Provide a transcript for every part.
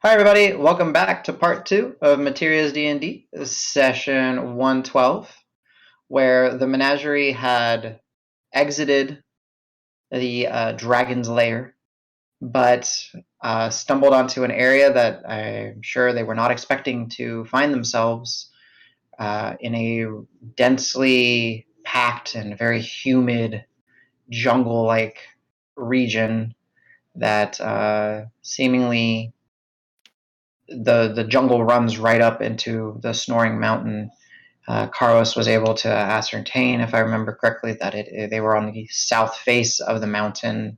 Hi everybody, welcome back to part 2 of Materia D&D, session 112, where the Menagerie had exited the Dragon's Lair, but stumbled onto an area that I'm sure they were not expecting to find themselves in a densely packed and very humid jungle-like region that seemingly the jungle runs right up into the Snoring Mountain. Carlos was able to ascertain, if I remember correctly, that they were on the south face of the mountain,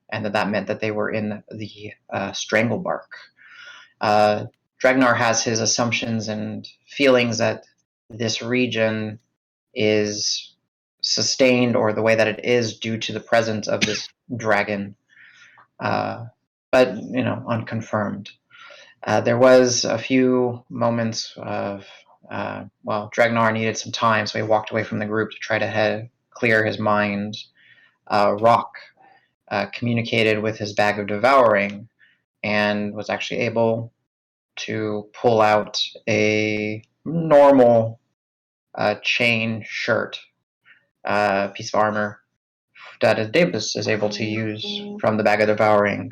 and that meant that they were in the Stranglebark. Dragnar has his assumptions and feelings that this region is sustained, or the way that it is, due to the presence of this dragon, but unconfirmed. There was a few moments of, Dragnar needed some time, so he walked away from the group to try to clear his mind. Rock communicated with his bag of devouring and was actually able to pull out a normal chain shirt, piece of armor that Davis is able to use from the bag of devouring.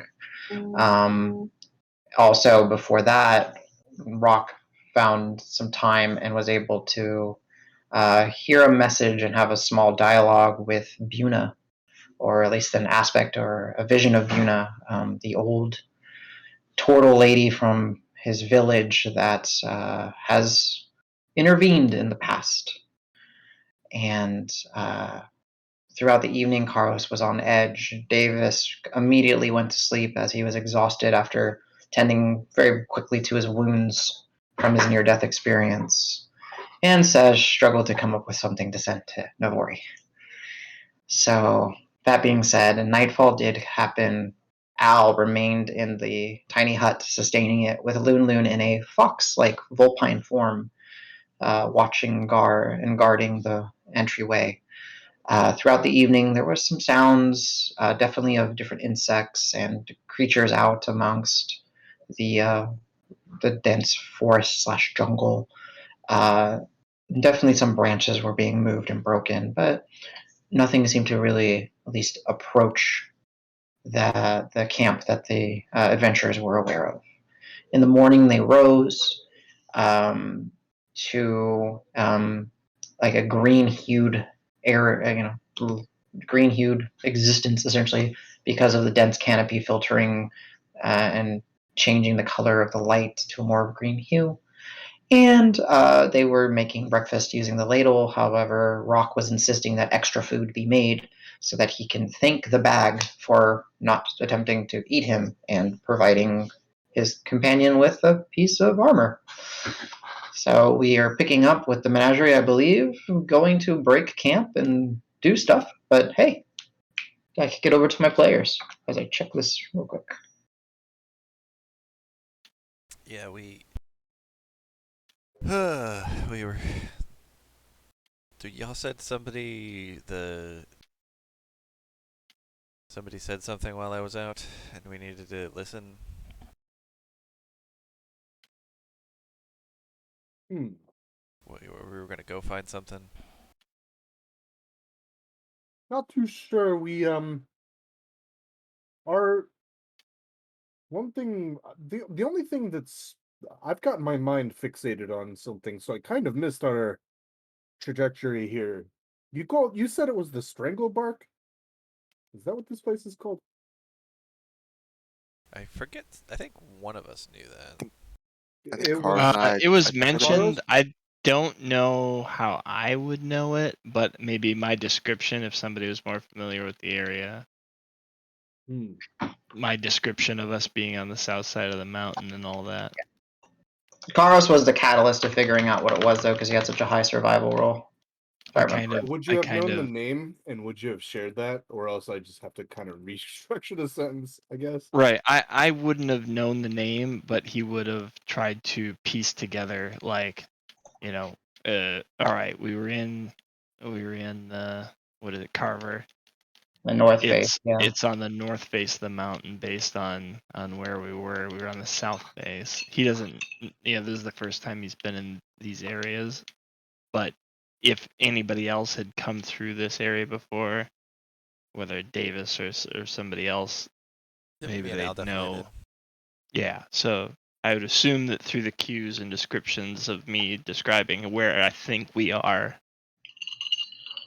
Also, before that, Rock found some time and was able to hear a message and have a small dialogue with Buna, or at least an aspect or a vision of Buna, the old turtle lady from his village that has intervened in the past. And throughout the evening, Carlos was on edge. Davis immediately went to sleep as he was exhausted after tending very quickly to his wounds from his near-death experience. And Sej struggled to come up with something to send to Navori. So, that being said, nightfall did happen. Al remained in the tiny hut, sustaining it, with Loon Loon in a fox-like vulpine form, watching Gar and guarding the entryway. Throughout the evening, there were some sounds, definitely of different insects and creatures out amongst the dense forest / jungle. Definitely some branches were being moved and broken, but nothing seemed to really, at least, approach the camp that the adventurers were aware of. In the morning, they rose to like a green-hued air, green-hued existence, essentially, because of the dense canopy filtering and changing the color of the light to a more green hue. And they were making breakfast using the ladle. However, Rock was insisting that extra food be made so that he can thank the bag for not attempting to eat him and providing his companion with a piece of armor. So we are picking up with the menagerie, I believe, going to break camp and do stuff. But hey, I kick it over to my players as I check this real quick. Yeah, we were. Y'all said somebody said something while I was out, and we needed to listen. Hmm. We were gonna go find something. Not too sure. We are one thing. The only thing that's I've got my mind fixated on something, so I kind of missed our trajectory here. You said it was the Stranglebark? Is that what this place is called? I forget. I think one of us knew that. I think It Carlos was and I. It was I mentioned. I don't know how I would know it, but maybe my description, if somebody was more familiar with the area, Hmm. my description of us being on the south side of the mountain and all that. Karos was the catalyst to figuring out what it was, though, because he had such a high survival roll. Would you have known the name, and would you have shared that, or else I just have to kind of restructure the sentence, I guess? Right. I wouldn't have known the name, but he would have tried to piece together, like, all right, we were in what is it, Carver. The north face. Yeah. It's on the north face of the mountain based on where we were. We were on the south face. He doesn't. This is the first time he's been in these areas. But if anybody else had come through this area before, whether Davis or somebody else, maybe me and Al they'd definitely know. did. Yeah, so I would assume that through the cues and descriptions of me describing where I think we are,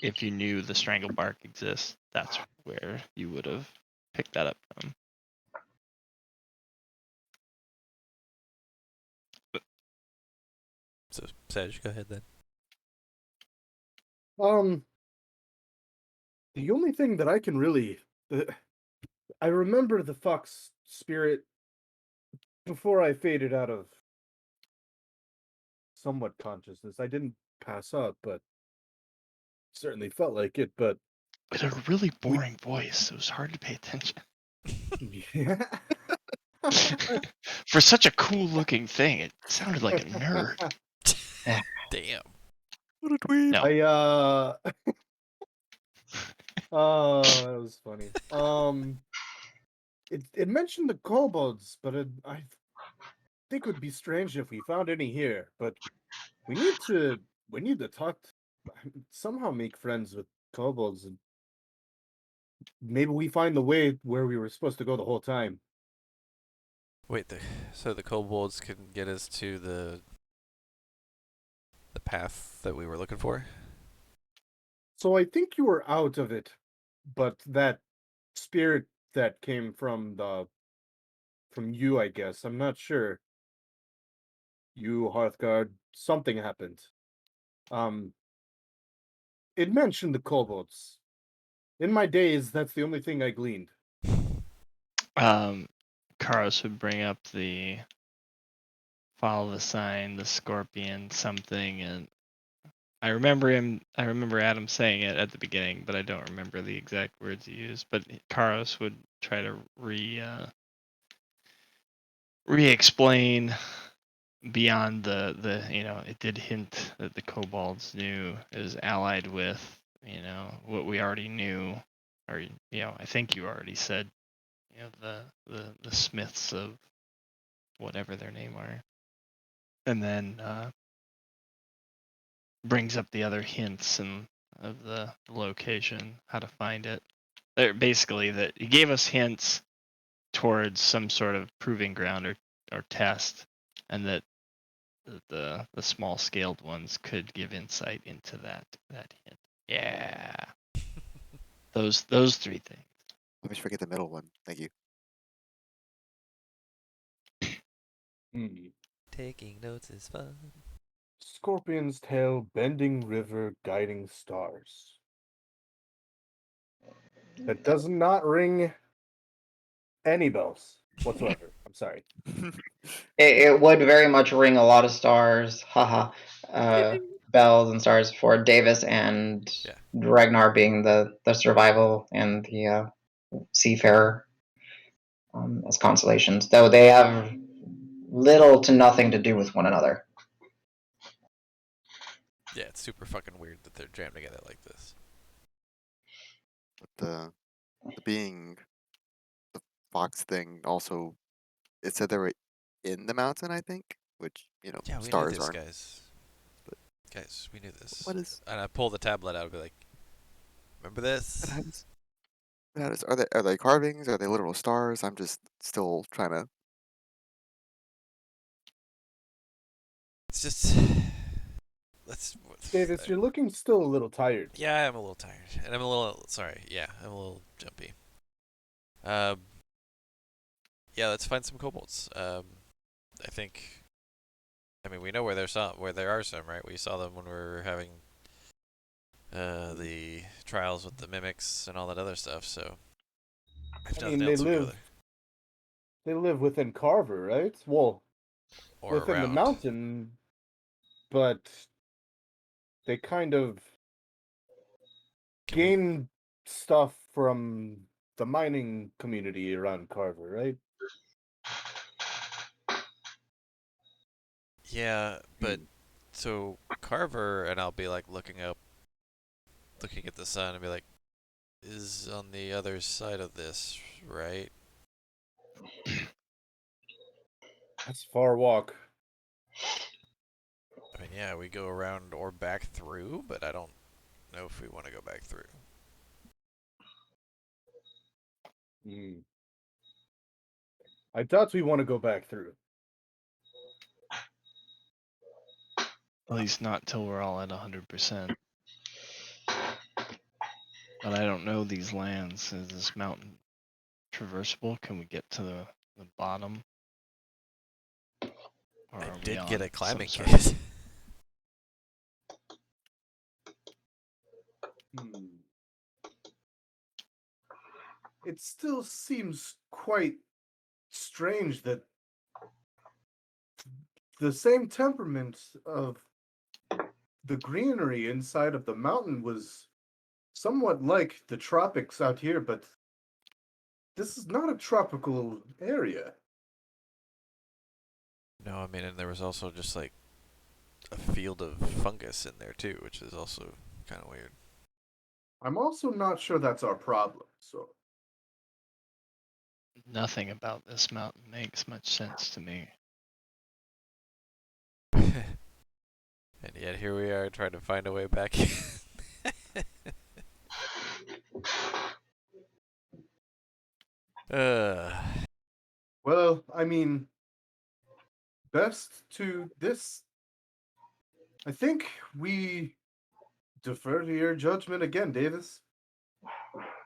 if you knew the strangle bark exists, that's where you would have picked that up from. So, Saj, go ahead then. The only thing that I can really, I remember the fox spirit before I faded out of somewhat consciousness. I didn't pass out, but certainly felt like it. But With a really boring voice, it was hard to pay attention. yeah. For such a cool looking thing, it sounded like a nerd. Damn. What a dweeb. No. Oh, that was funny. It mentioned the kobolds, but I think it would be strange if we found any here. But we need to talk, somehow make friends with kobolds, and maybe we find the way where we were supposed to go the whole time. Wait, so the kobolds can get us to the path that we were looking for? So I think you were out of it, but that spirit that came from you, I guess. I'm not sure. You, Hearthguard, something happened. It mentioned the kobolds. In my days, that's the only thing I gleaned. Karos would bring up the follow the sign, the scorpion, something, and I remember Adam saying it at the beginning, but I don't remember the exact words he used. But Karos would try to re-explain beyond the it did hint that the kobolds knew is allied with what we already knew, or I think you already said the smiths of whatever their name are, and then brings up the other hints and of the location, how to find it. Basically, that he gave us hints towards some sort of proving ground or test, and that the small scaled ones could give insight into that hint. Yeah, those three things. Let me forget the middle one. Thank you. Taking notes is fun. Scorpion's tail, bending river, guiding stars. That does not ring any bells whatsoever. I'm sorry. It would very much ring a lot of stars, haha, bells and stars for Davis and Yeah. Ragnar being the survival and the seafarer as constellations, though they have little to nothing to do with one another. Yeah, it's super fucking weird that they're jammed together like this. But the being, the fox thing also, it said they were in the mountain, I think, which, Yeah, we knew stars this, aren't. guys. Guys, we knew this. What is And I pull the tablet out and be like, remember this? are they carvings? Are they literal stars? I'm just still trying to. It's just... Davis, you're looking still a little tired. Yeah, I'm a little tired. And I'm a little... Sorry, yeah, I'm a little jumpy. Yeah, let's find some kobolds. I think... I mean, we know where there are some, right? We saw them when we were having the trials with the mimics and all that other stuff, so... If I nothing mean, else, we'll go there. they live within Carver, right? Well, Or within the around. mountain, but they kind of gain stuff from the mining community around Carver, right? Yeah, but so Carver and I'll be like looking at the sun and be like, is on the other side of this, right? That's a far walk. I mean, yeah, we go around or back through, but I don't know if we want to go back through. I thought we want to go back through. At least not till we're all at 100%. But I don't know these lands. Is this mountain traversable? Can we get to the bottom? Or I are we did on get a some climbing sort kit. of- It still seems quite strange that the same temperament of the greenery inside of the mountain was somewhat like the tropics out here, but this is not a tropical area. No, I mean, and there was also just like a field of fungus in there too, which is also kind of weird. I'm also not sure that's our problem, so Nothing about this mountain makes much sense to me. And yet here we are trying to find a way back in. well, I mean, best to this. I think we defer to your judgment again, Davis.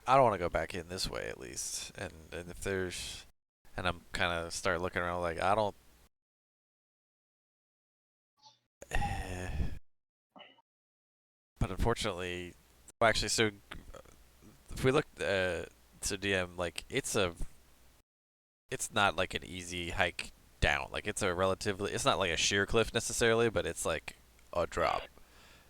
I don't want to go back in this way at least. And if there's, and I'm kind of start looking around like I don't. But unfortunately, well, actually, so if we look, so DM, like it's not like an easy hike down. Like it's not like a sheer cliff necessarily, but it's like a drop.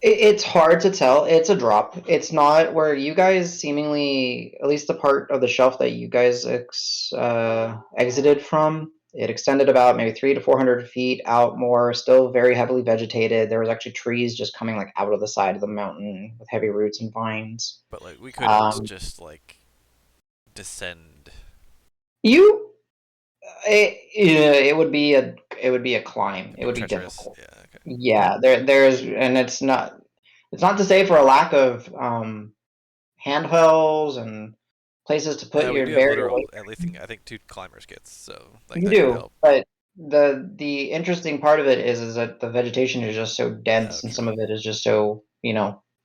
It's hard to tell. It's a drop. It's not where you guys seemingly, at least the part of the shelf that you guys exited from. It extended about maybe 300 to 400 feet out more, still very heavily vegetated. There was actually trees just coming like out of the side of the mountain with heavy roots and vines. But like we couldn't Um, just like descend. You, it would be a climb. It'd It be would be treacherous. difficult. Yeah. Okay. Yeah, there's, and it's not to say for a lack of handhelds and places to put We your do have buried away. literal, at least I think 2 climbers kits, so like You that could do, help. but the interesting part of it is that the vegetation is just so dense, and true. some of it is just so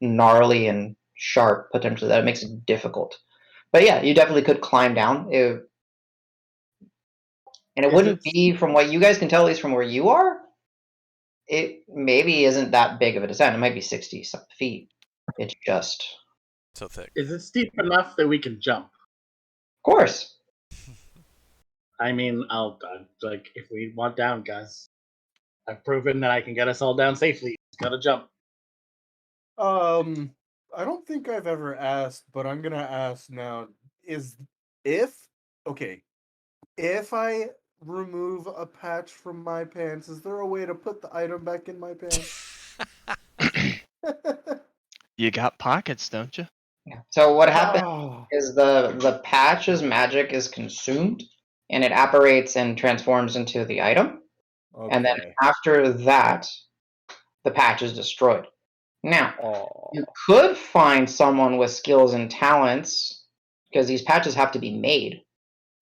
gnarly and sharp potentially that it makes it difficult. But yeah, you definitely could climb down. And it Is wouldn't it- be, from what you guys can tell, at least from where you are, it maybe isn't that big of a descent. It might be 60 some feet. It's just, So thick. Is it steep enough that we can jump? of course. I mean, like if we want down, guys. I've proven that I can get us all down safely. Just gotta jump. I don't think I've ever asked, but I'm gonna ask now. If I remove a patch from my pants, is there a way to put the item back in my pants? You got pockets, don't you? Yeah. So what happens Oh, is the patch's magic is consumed, and it apparates and transforms into the item. And then okay. after that, the patch is destroyed. Now, Oh, you could find someone with skills and talents, because these patches have to be made.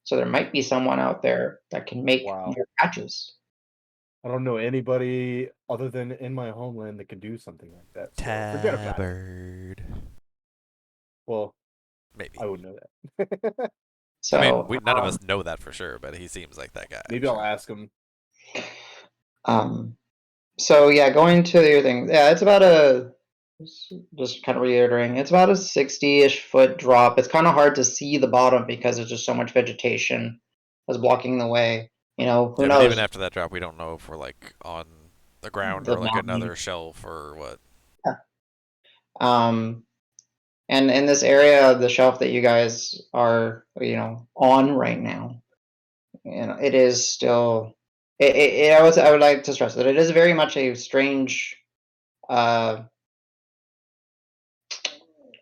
So there might be someone out there that can make wow. more patches. I don't know anybody other than in my homeland that can do something like that. So forget about it. Tabard. Well, Maybe. I wouldn't know that. So I mean, none of us know that for sure, but he seems like that guy. Maybe I'll ask him. So yeah, going to your thing. Yeah, it's about just kind of reiterating, it's about a 60-ish foot drop. It's kind of hard to see the bottom because there's just so much vegetation that's blocking the way. Who But knows? even after that drop, we don't know if we're like on the ground The or like mountain. another shelf or what. And in this area of the shelf that you guys are, on right now, it is still. I would like to stress that it is very much a strange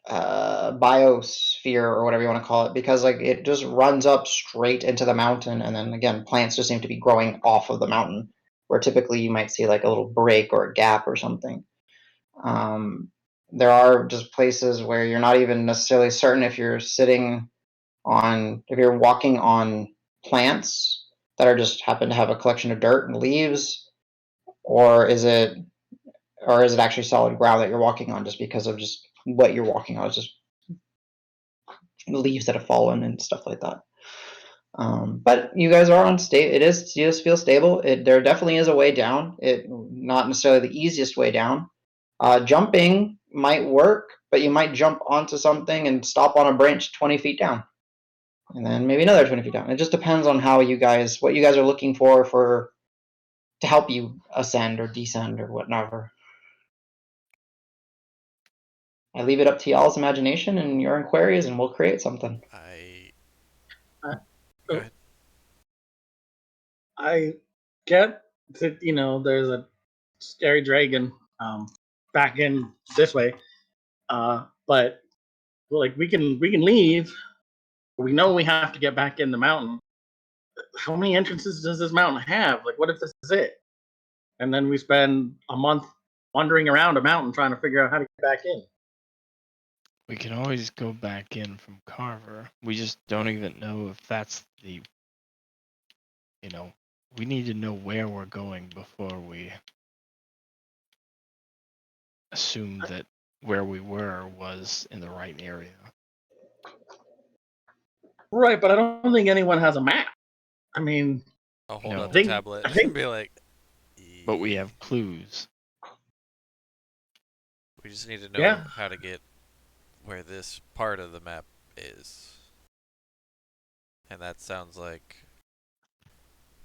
biosphere or whatever you want to call it, because like it just runs up straight into the mountain, and then again plants just seem to be growing off of the mountain, where typically you might see like a little break or a gap or something. There are just places where you're not even necessarily certain if you're walking on plants that are just happen to have a collection of dirt and leaves, or is it actually solid ground that you're walking on, just because of just what you're walking on. It's just leaves that have fallen and stuff like that. But you guys are on state. You just feel stable. There definitely is a way down. Not necessarily the easiest way down. Jumping might work, but you might jump onto something and stop on a branch 20 feet down, and then maybe another 20 feet down. It just depends on what you guys are looking for to help you ascend or descend or whatever. I leave it up to y'all's imagination and your inquiries, and we'll create something. Go ahead. I get that there's a scary dragon back in this way, but like we can leave. We know we have to get back in the mountain. How many entrances does this mountain have? Like, what if this is it? And then we spend a month wandering around a mountain trying to figure out how to get back in. We can always go back in from Carver. We just don't even know if that's the. We need to know where we're going before we assume that where we were was in the right area. Right, but I don't think anyone has a map. I mean, I'll hold No. up the tablet I think- and be like, But we have clues. We just need to know Yeah. how to get where this part of the map is. And that sounds like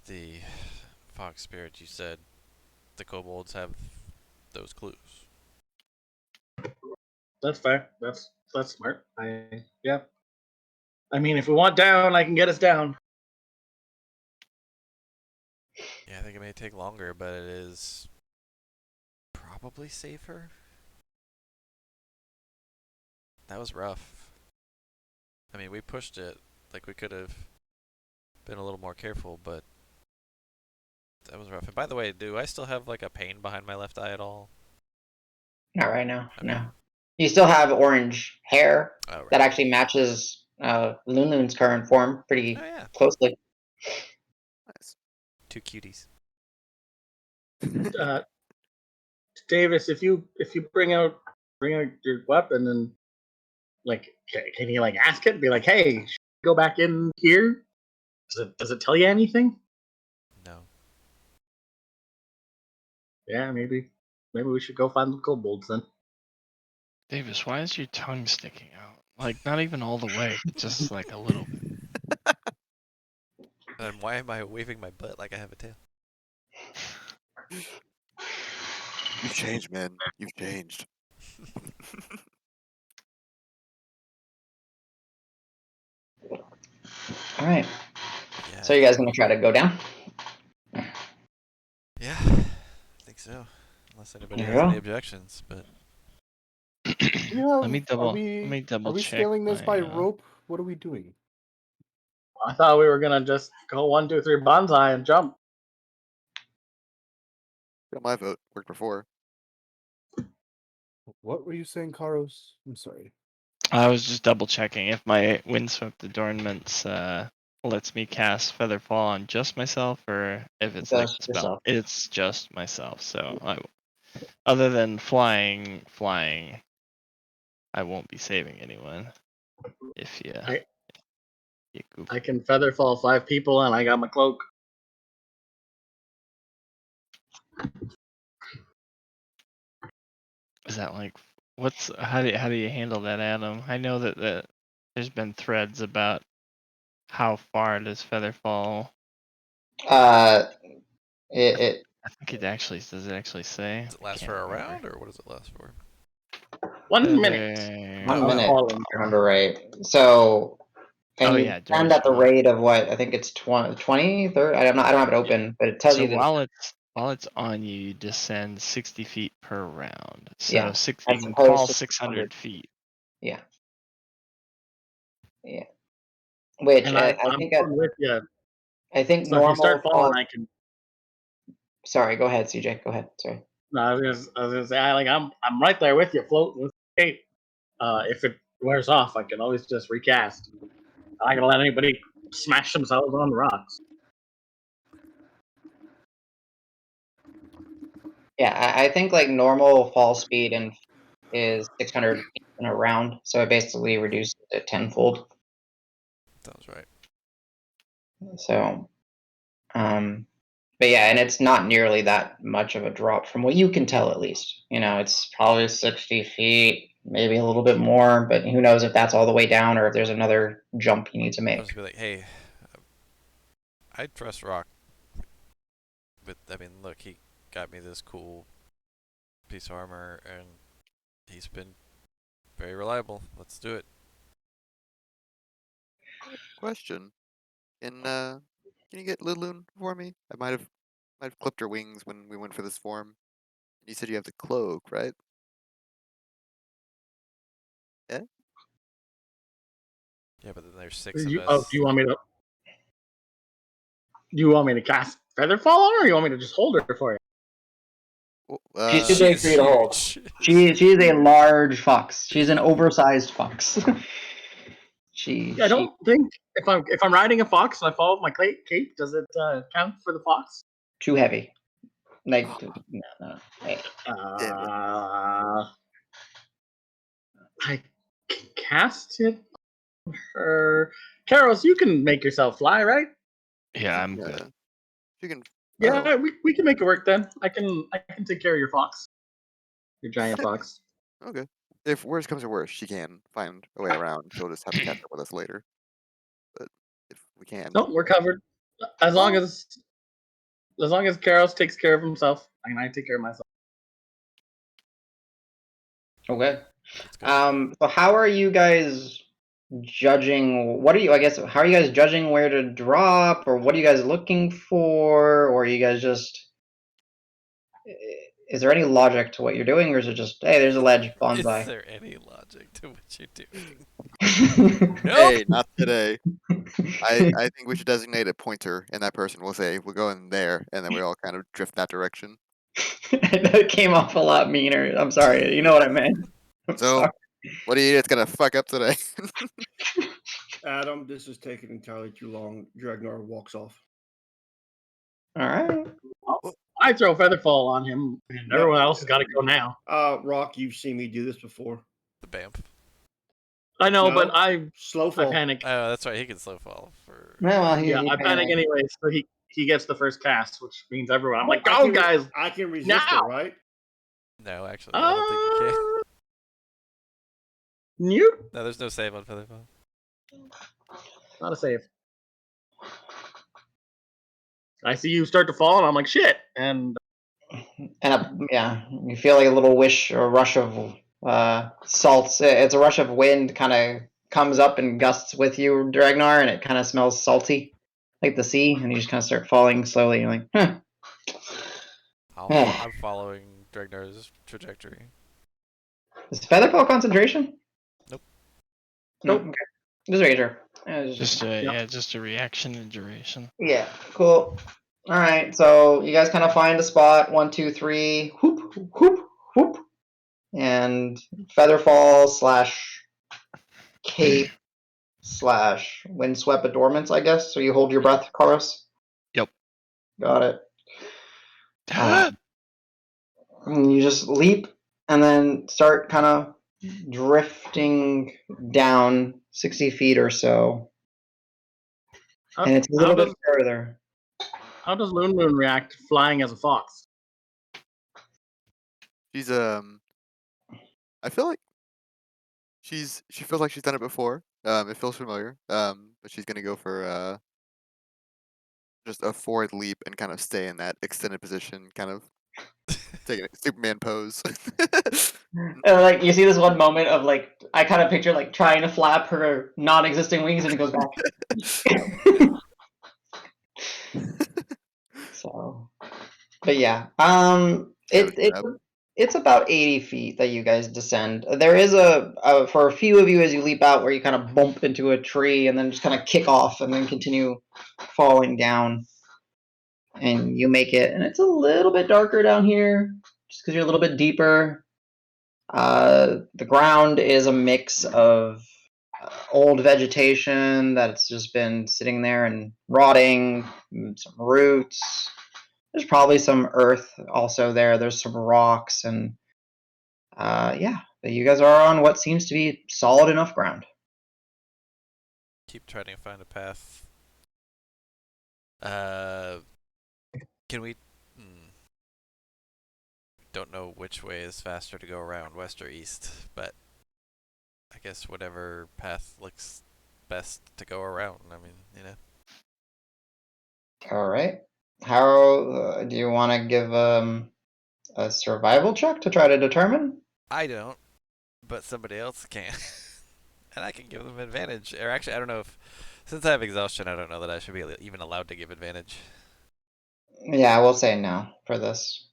the fox spirit you said. The kobolds have those clues. That's fair. That's smart. Yeah. I mean, if we want down, I can get us down. Yeah, I think it may take longer, but it is probably safer. That was rough. I mean, we pushed it. Like, we could have been a little more careful, but that was rough. And by the way, do I still have, like, a pain behind my left eye at all? Not right now. Okay. No. You still have orange hair Oh, right. that actually matches Lun's current form pretty Oh, yeah. closely. Nice. Two cuties. Davis, if you bring out your weapon and like, can you like ask it? Be like, hey, go back in here. Does it tell you anything? No. Yeah, maybe we should go find the kobolds then. Davis, why is your tongue sticking out? Like, not even all the way, but just like a little bit. And then why am I waving my butt like I have a tail? You've changed, man. You've changed. All right. Yeah. So you guys gonna try to go down? Yeah, I think so. Unless anybody There has you go. any objections, but Let me double. Are we Check. scaling this by my, rope? What are we doing? I thought we were gonna just go 1, 2, 3 bonsai and jump. Got my vote. Worked before. What were you saying, Karos? I'm sorry. I was just double checking if my windswept adornments lets me cast Featherfall on just myself, or if it's like Just spell. yourself. It's just myself. So other than flying, I won't be saving anyone. If you goof. I can feather fall 5 people, and I got my cloak. Is that like how do you handle that, Adam? I know that there's been threads about how far does Featherfall. It I think it actually does. It actually say? does it last I for can't a remember. round, or what does it last for? 1 minute. Feather- 1 Oh, minute. falling. If I remember right. So. And Oh, you yeah, stand at the duration. rate of what? I think it's 20, 30? I don't have it open, but it tells So you that. while it's on you, you descend 60 feet per round. So Yeah, 6 as you can opposed fall to 600 feet. Yeah. Yeah. Which And I I'm think going with you. I think So if you start normal falling, falls. I can. Sorry, go ahead, CJ. Go ahead. Sorry. No, I was gonna say, I'm right there with you, floating with the cape. If it wears off, I can always just recast. I'm not gonna let anybody smash themselves on the rocks. Yeah, I think like normal fall speed and is 600 feet in a round, so it basically reduces it tenfold. Sounds right. So, but yeah, and it's not nearly that much of a drop from what you can tell, at least. It's probably 60 feet, maybe a little bit more, but who knows if that's all the way down or if there's another jump you need to I'll make. just be like, hey, I trust Rock. But, I mean, look, he got me this cool piece of armor, and he's been very reliable. Let's do it. Question. Can you get Liloon for me? I might have clipped her wings when we went for this form. You said you have the cloak, right? Yeah. Yeah, but then there's 6 of Do us. you want me to? Do you want me to cast Featherfall on her, or you want me to just hold her for you? Well, She's too big for you to hold. huge. She is a large fox. She's an oversized fox. I don't think if I'm riding a fox and I fall with my cape, does it count for the fox? too heavy. Like no. Hey. Damn it. I can cast it on her. Carols, you can make yourself fly, right? Yeah, I'm good. You can. Yeah, we can make it work then. I can take care of your fox, your giant fox. Okay. If worse comes to worse, she can find a way around. She'll just have to catch up with us later. But if we can, No, we're covered. As long as Carols takes care of himself, and I take care of myself. Okay. Let's go. So how are you guys judging? How are you guys judging where to drop, or what are you guys looking for, or are you guys just? Is there any logic to what you're doing, or is it just, hey, there's a ledge, Is bonsai? there any logic to what you're doing? Hey, not today. I think we should designate a pointer, and that person will say we'll go in there, and then we all kind of drift that direction. That came off a lot meaner. I'm sorry. You know what I meant. I'm So, sorry. what do you? It's gonna fuck up today. Adam, this is taking entirely too long. Dragnar walks off. All right. I throw Featherfall on him, and No. everyone else has got to go now. Rock, you've seen me do this before. The BAMF. I know, No. but I Slow fall. panic. Oh, that's right. He can slow fall for. Yeah, well, I panic anyway, so he gets the first cast, which means everyone. I'm like, I go can guys! I can resist Now! it, right? No, actually, I don't think you can. Nope, No, there's no save on Featherfall. not a save. I see you start to fall, and I'm like, shit! And you feel like a little wish or rush of salts. It's a rush of wind, kind of comes up and gusts with you, Dragnar, and it kind of smells salty, like the sea, and you just kind of start falling slowly. You're like, huh. I'm following Dragnar's trajectory. Is Featherfall concentration? Nope. Nope. Okay. Just making sure. Just a reaction and duration. Yeah, cool. All right, so you guys kind of find a spot. 1, 2, 3. Whoop, whoop, whoop, and Featherfall / cape / windswept adornments, I guess. So you hold your breath, Karos. Yep. Got it. And you just leap and then start kind of drifting down 60 feet or so, and it's a little bit further. how does Loon Moon react flying as a fox? She's I feel like she feels like she's done it before. It feels familiar. But she's gonna go for just a forward leap and kind of stay in that extended position, kind of taking a Superman pose. Like you see this one moment of like I kind of picture like trying to flap her non-existing wings and it goes back. So, but yeah, Yeah, it it's about 80 feet that you guys descend. There is for a few of you as you leap out where you kind of bump into a tree and then just kind of kick off and then continue falling down. And you make it, and it's a little bit darker down here just because you're a little bit deeper. The ground is a mix of old vegetation that's just been sitting there and rotting, some roots. There's probably some earth also there. There's some rocks, and yeah, you guys are on what seems to be solid enough ground. Keep trying to find a path. Can we? Don't know which way is faster to go around, west or east, but I guess whatever path looks best to go around. I mean, you know. All right. How do you want to give a survival check to try to determine? I don't, but somebody else can. And I can give them advantage. Or actually, I don't know if, since I have exhaustion, I don't know that I should be even allowed to give advantage. Yeah, we'll say no for this.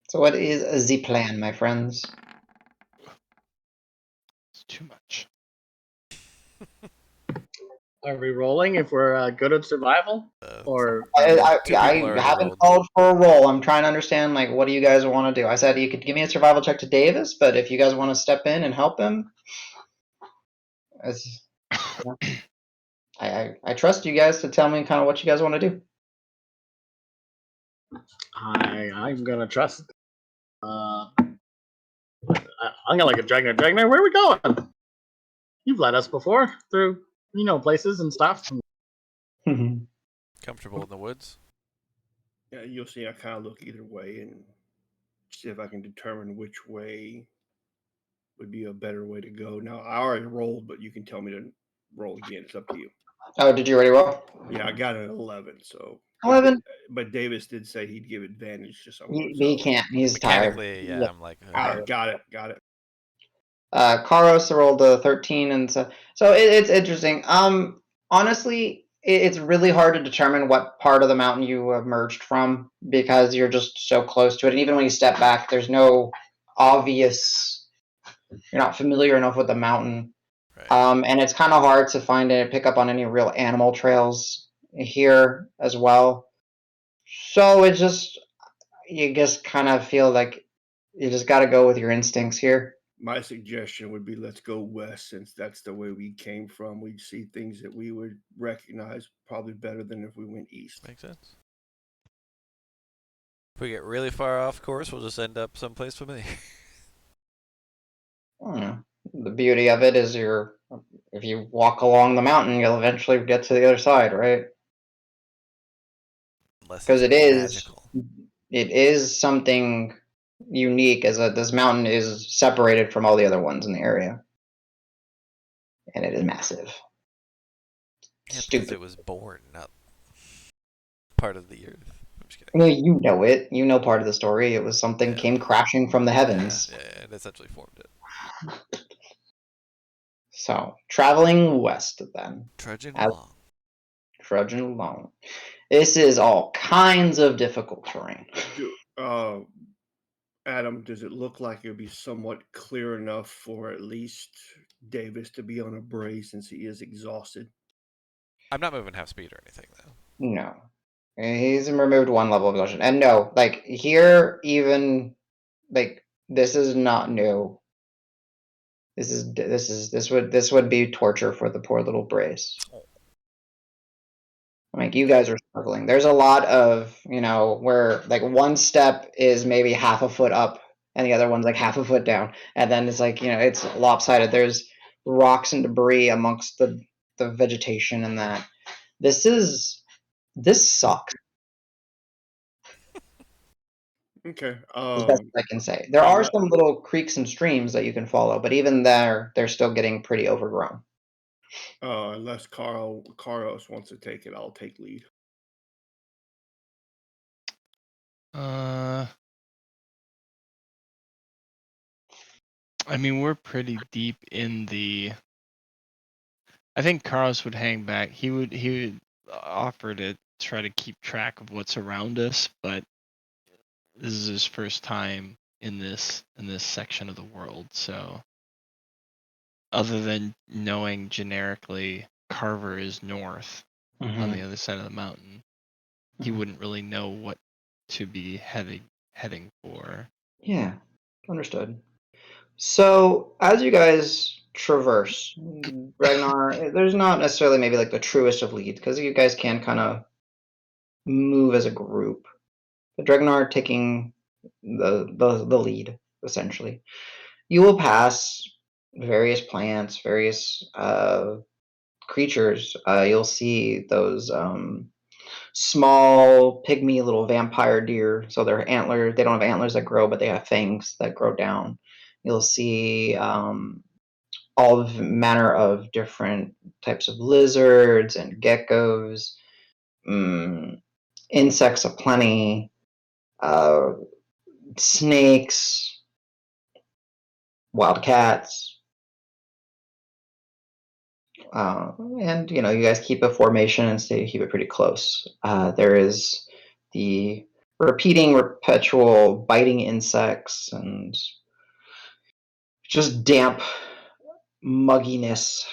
So what is the plan, my friends? It's too much. Are we rolling if we're good at survival? Or I Two people already haven't rolled. called for a roll. I'm trying to understand like what do you guys want to do? I said you could give me a survival check to Davis, but if you guys want to step in and help him, as I trust you guys to tell me kind of what you guys want to do. I'm gonna trust. I'm gonna like a Dragner. Dragner, where are we going? You've led us before through, places and stuff. Comfortable in the woods. Yeah, you'll see. I kind of look either way and see if I can determine which way would be a better way to go. Now, I already rolled, but you can tell me to roll again. It's up to you. Oh, did you already roll? Yeah, I got an 11. So 11. But Davis did say he'd give advantage to someone. He can't. He's tired. Mechanically, yeah, I'm like. Got it. Karos rolled a 13, and so it's interesting. Honestly, it's really hard to determine what part of the mountain you emerged from because you're just so close to it. And even when you step back, there's no obvious. You're not familiar enough with the mountain, Right. and it's kind of hard to find and pick up on any real animal trails here as well. So it's just you just kind of feel like you just got to go with your instincts here. My suggestion would be let's go west since that's the way we came from. We'd see things that we would recognize probably better than if we went east. Makes sense. If we get really far off course, we'll just end up someplace familiar. The beauty of it is if you walk along the mountain, you'll eventually get to the other side, right? Because it is something unique as this mountain is separated from all the other ones in the area. And it is massive. Yeah, Stupid. because it was born, not part of the earth. I'm just kidding. Well, you know it. You know part of the story. It was something came crashing from the heavens. Yeah, it essentially formed it. So, traveling west then. Trudging along. This is all kinds of difficult terrain. Adam, does it look like it would be somewhat clear enough for at least Davis to be on a brace since he is exhausted? I'm not moving half speed or anything, though. No. He's removed one level of exhaustion. And no, like here, even like this is not new. This would be torture for the poor little brace. Like you guys are struggling. There's a lot of, where like one step is maybe half a foot up and the other one's like half a foot down. And then it's like, it's lopsided. There's rocks and debris amongst the vegetation and that. This sucks. Okay. As best as I can say. There are some little creeks and streams that you can follow, but even there, they're still getting pretty overgrown. Unless Karos wants to take it, I'll take lead. I mean, we're pretty deep in the. I think Carlos would hang back. He would offer to try to keep track of what's around us, but this is his first time in this section of the world, so other than knowing generically Carver is north on the other side of the mountain, he wouldn't really know what to be heading for. Yeah, understood. So as you guys traverse, Ragnar, there's not necessarily maybe like the truest of leads because you guys can kind of move as a group. But Ragnar taking the lead essentially. You will pass various plants, various creatures. You'll see those small pygmy little vampire deer. So their antlers, they don't have antlers that grow, but they have fangs that grow down. You'll see all of manner of different types of lizards and geckos, insects aplenty, snakes, wild cats. And you guys keep a formation and keep it pretty close. There is the repeating, perpetual biting insects and just damp mugginess,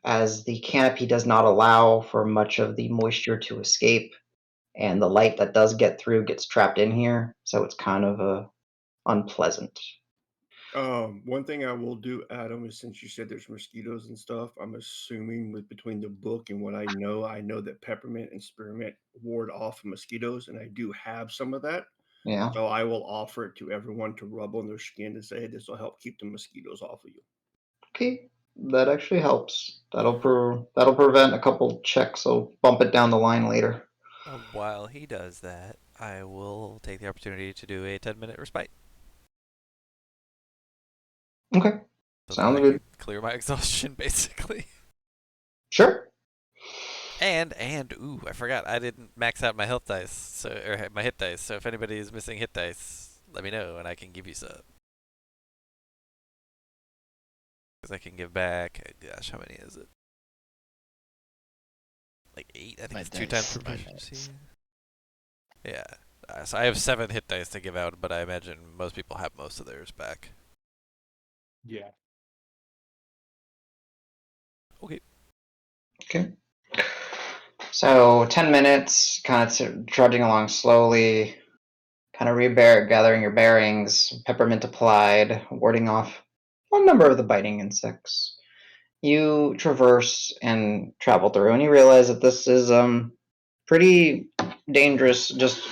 as the canopy does not allow for much of the moisture to escape, and the light that does get through gets trapped in here, so it's kind of unpleasant. One thing I will do, Adam, is since you said there's mosquitoes and stuff, I'm assuming between the book and what I know that peppermint and spearmint ward off mosquitoes, and I do have some of that. Yeah. So I will offer it to everyone to rub on their skin and say, hey, this will help keep the mosquitoes off of you. Okay, that actually helps. That'll prevent a couple checks. So bump it down the line later. While he does that, I will take the opportunity to do a 10-minute respite. Okay, So sounds that I good. can clear my exhaustion, basically. Sure. And ooh, I forgot I didn't max out my health dice, or my hit dice. So if anybody is missing hit dice, let me know and I can give you some. Because I can give back. Gosh, how many is it? Like 8. I think My it's 2 dice, times my proficiency. dice. Yeah. So I have 7 hit dice to give out, but I imagine most people have most of theirs back. Yeah. Okay. Okay. So 10 minutes, kind of trudging along slowly, kind of gathering your bearings, peppermint applied, warding off a number of the biting insects. You traverse and travel through, and you realize that this is pretty dangerous. Just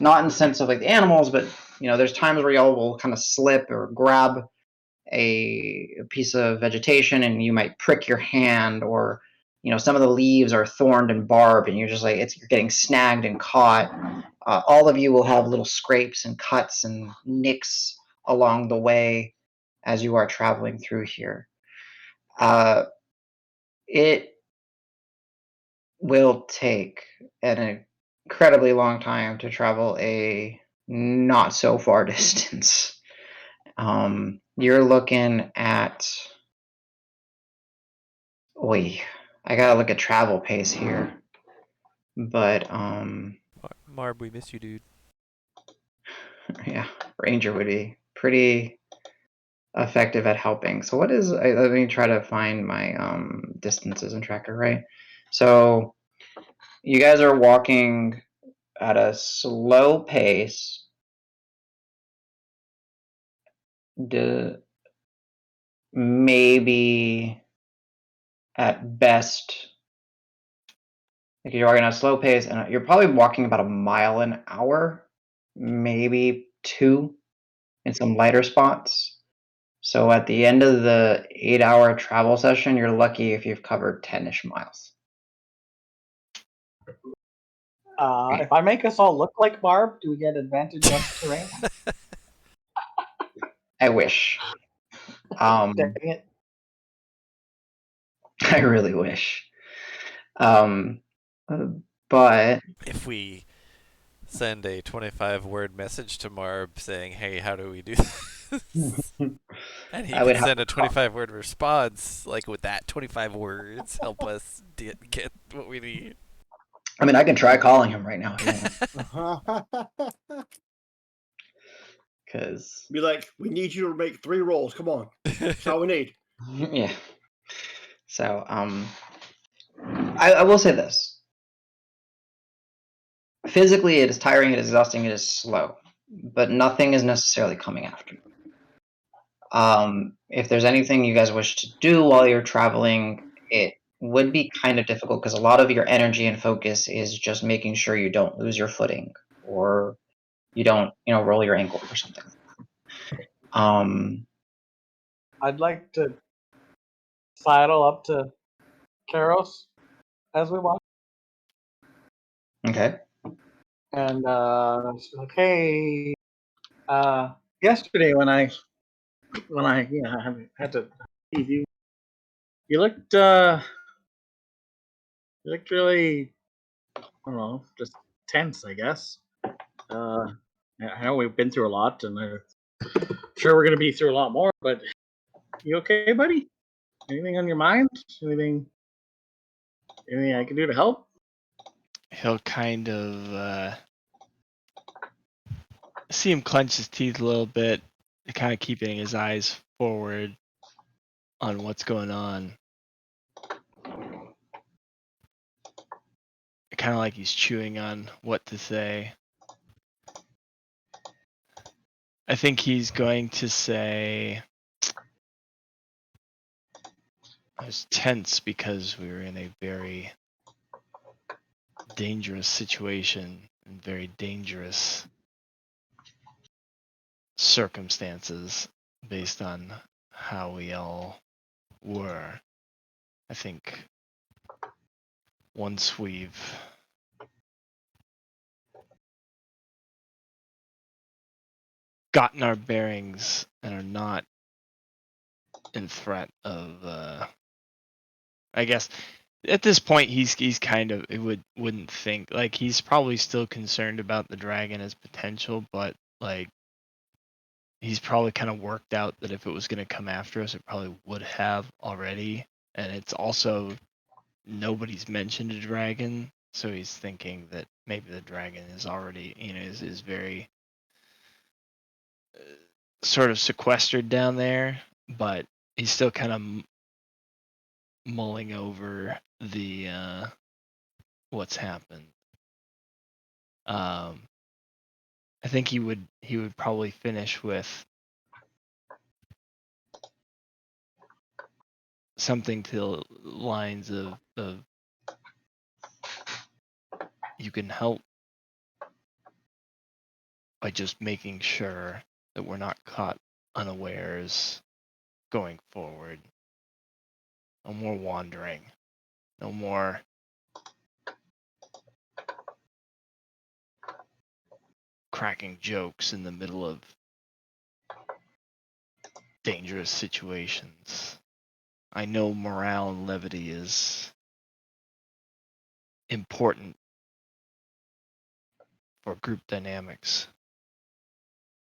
not in the sense of like the animals, but there's times where y'all will kind of slip or grab a piece of vegetation, and you might prick your hand, or some of the leaves are thorned and barbed, and you're just like you're getting snagged and caught. All of you will have little scrapes and cuts and nicks along the way as you are traveling through here. It will take an incredibly long time to travel a not so far distance. You're looking at. Oi, I gotta look at travel pace here. But Marb, we miss you, dude. yeah, Ranger would be pretty effective at helping. So what is? Let me try to find my distances in tracker. Right. So you guys are walking at a slow pace. Maybe at best, like you're walking at a slow pace, and you're probably walking about a mile an hour, maybe 2 in some lighter spots. So at the end of the 8-hour travel session, you're lucky if you've covered 10-ish miles. If I make us all look like Barb, do we get advantage on terrain? I wish. Dang it. I really wish. But If we send a 25-word message to Marb saying, hey, how do we do this? And he I would can have send a to call. 25-word response, like with that 25 words, help us get what we need. I mean, I can try calling him right now if you want, because Be like, we need you to make 3 rolls. Come on. That's all we need. yeah. So I will say this: physically, it is tiring, it is exhausting, it is slow, but nothing is necessarily coming after you. If there's anything you guys wish to do while you're traveling, it would be kind of difficult because a lot of your energy and focus is just making sure you don't lose your footing or you don't, roll your ankle or something. I'd like to sidle up to Karos as we walk, Okay. and she's like, "Hey, yesterday when I had to leave you, you looked really, I don't know, just tense, I guess. I know we've been through a lot, and I'm sure we're gonna be through a lot more. But you okay, buddy? Anything on your mind? Anything I can do to help?" He'll kind of see him clench his teeth a little bit, kind of keeping his eyes forward on what's going on. Kind of like he's chewing on what to say. I think he's going to say, I was tense because we were in a very dangerous situation and very dangerous circumstances based on how we all were. I think once we've gotten our bearings and are not in threat of I guess at this point he's kind of wouldn't think like he's probably still concerned about the dragon as potential, but like he's probably kind of worked out that if it was going to come after us, it probably would have already. And it's also nobody's mentioned a dragon, so he's thinking that maybe the dragon is already, is very sort of sequestered down there, but he's still kind of mulling over the what's happened. I think he would probably finish with something to the lines of you can help by just making sure that we're not caught unawares going forward. No more wandering. No more cracking jokes in the middle of dangerous situations. I know morale and levity is important for group dynamics.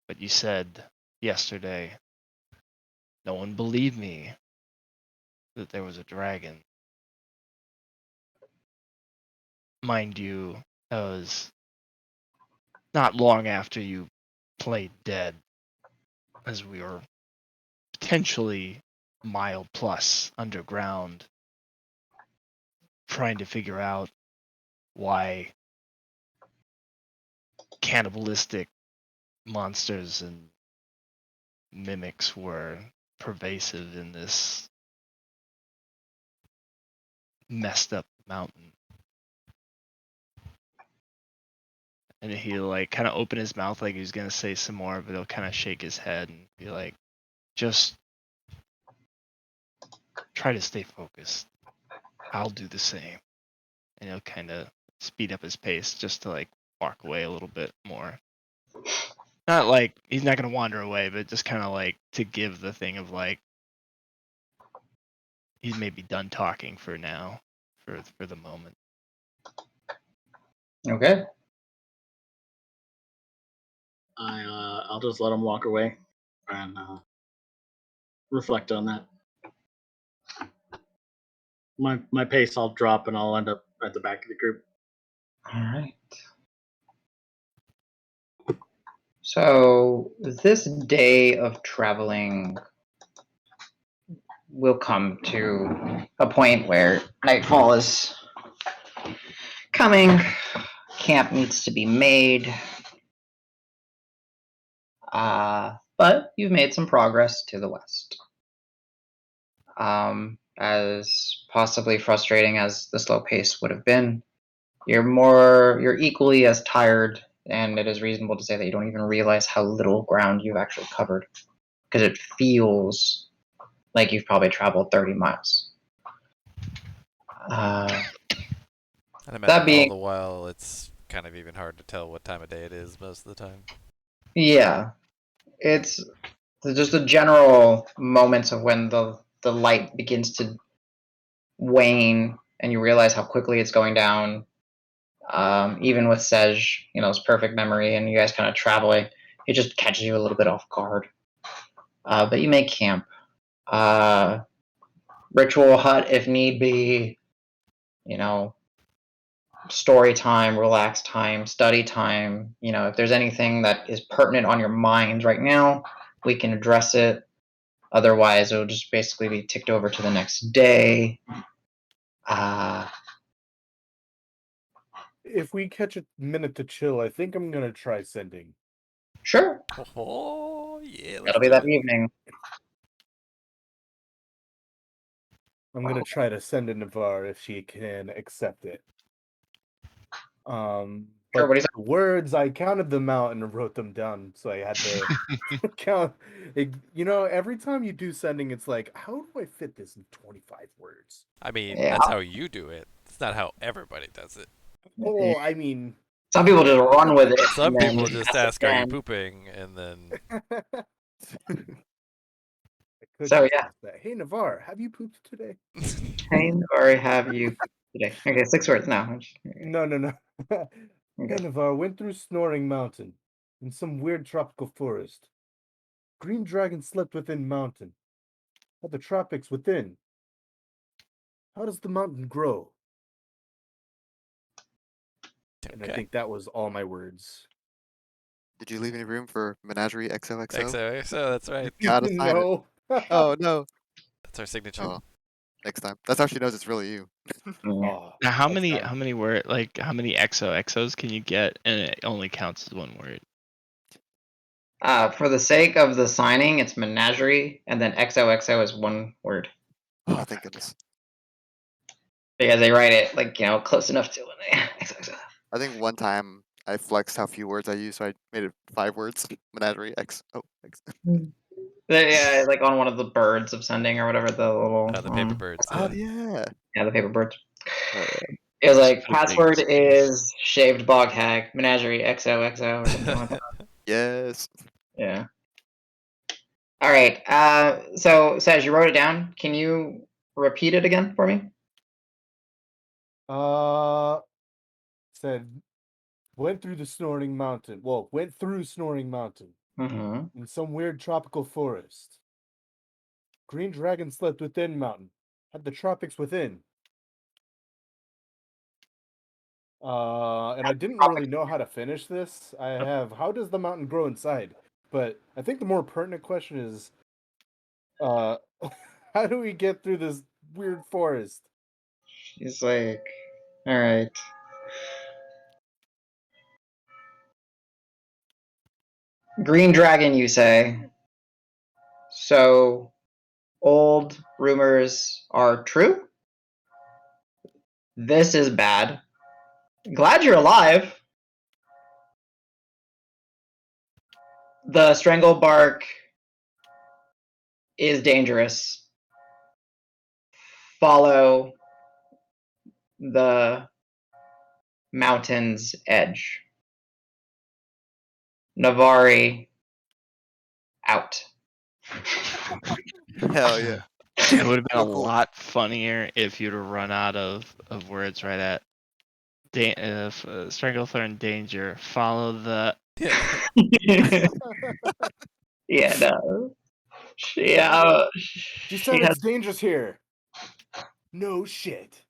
But you said yesterday, no one believed me that there was a dragon. Mind you, that was not long after you played dead, as we were potentially mile plus underground, trying to figure out why cannibalistic monsters and mimics were pervasive in this messed up mountain. And he like kind of open his mouth like he was gonna say some more, but he'll kind of shake his head and be like, just try to stay focused. I'll do the same. And he'll kind of speed up his pace just to like walk away a little bit more. Not like he's not gonna wander away, but just kind of like to give the thing of like he's maybe done talking for now, for the moment. Okay. I'll just let him walk away and reflect on that. My pace I'll drop and I'll end up at the back of the group. All right. So this day of traveling will come to a point where nightfall is coming. Camp needs to be made. But you've made some progress to the west. As possibly frustrating as the slow pace would have been, you're equally as tired, and it is reasonable to say that you don't even realize how little ground you've actually covered, because it feels like you've probably traveled 30 miles. I'd That imagine being- all the while it's kind of even hard to tell what time of day it is most of the time. Yeah, it's just the general moments of when the light begins to wane and you realize how quickly it's going down. Even with Sej, his perfect memory, and you guys kind of traveling, it just catches you a little bit off guard. But you make camp. Ritual hut if need be. Story time, relax time, study time. If there's anything that is pertinent on your mind right now, we can address it. Otherwise, it'll just basically be ticked over to the next day. If we catch a minute to chill, I think I'm gonna try sending. Sure. Oh yeah, That'll be that evening. I'm gonna try to send a Navarre if she can accept it. But What do you say? the words, I counted them out and wrote them down, so I had to count. Every time you do sending, it's like, how do I fit this in 25 words? I mean, Yeah. that's how you do it. It's not how everybody does it. Oh, I mean, Some people just run with it. Some and then people just pass it ask, "Are you down. pooping?" and then I could So, just yeah. ask that. Hey, Navarre, have you pooped today? Pain or have you today? Okay, 6 words now. No. Hey, Okay. Navarre, went through Snoring Mountain in some weird tropical forest. Green dragon slept within mountain. Had the tropics within. How does the mountain grow? And I okay. think that was all my words. Did you leave any room for Menagerie XOXO? So that's right. Gotta sign it. No. Oh no. That's our signature. Oh, next time. That's how she knows it's really you. Oh, Now, how next many time. how many XOXOs can you get, and it only counts as one word? For the sake of the signing, it's Menagerie, and then XOXO is one word. Oh, thank goodness. Because they write it close enough to when they XOXO. I think one time I flexed how few words I used, so I made it 5 words. Menagerie XOXO. Yeah, like on one of the birds of sending or whatever, the little The paper birds. Oh yeah. yeah, the paper birds. Oh yeah. It was like Put a big password space. is shaved bog hag Menagerie XOXO or something like that. Yes. Yeah. All right. So Saj, you wrote it down. Can you repeat it again for me? Said went through Snoring Mountain. Went through Snoring Mountain Mm-hmm. in some weird tropical forest. Green dragon slept within mountain. Had the tropics within. And I didn't really know how to finish this. I have, how does the mountain grow inside? But I think the more pertinent question is, how do we get through this weird forest? He's like, all right. Green dragon, you say. So, old rumors are true? This is bad. Glad you're alive. The strangle bark is dangerous. Follow the mountain's edge. Navari out. Hell yeah. It would have been a So cool. lot funnier if you'd have run out of words right at Stranglethorn danger. Follow the. Yeah, no. She said has it's dangerous here. No shit.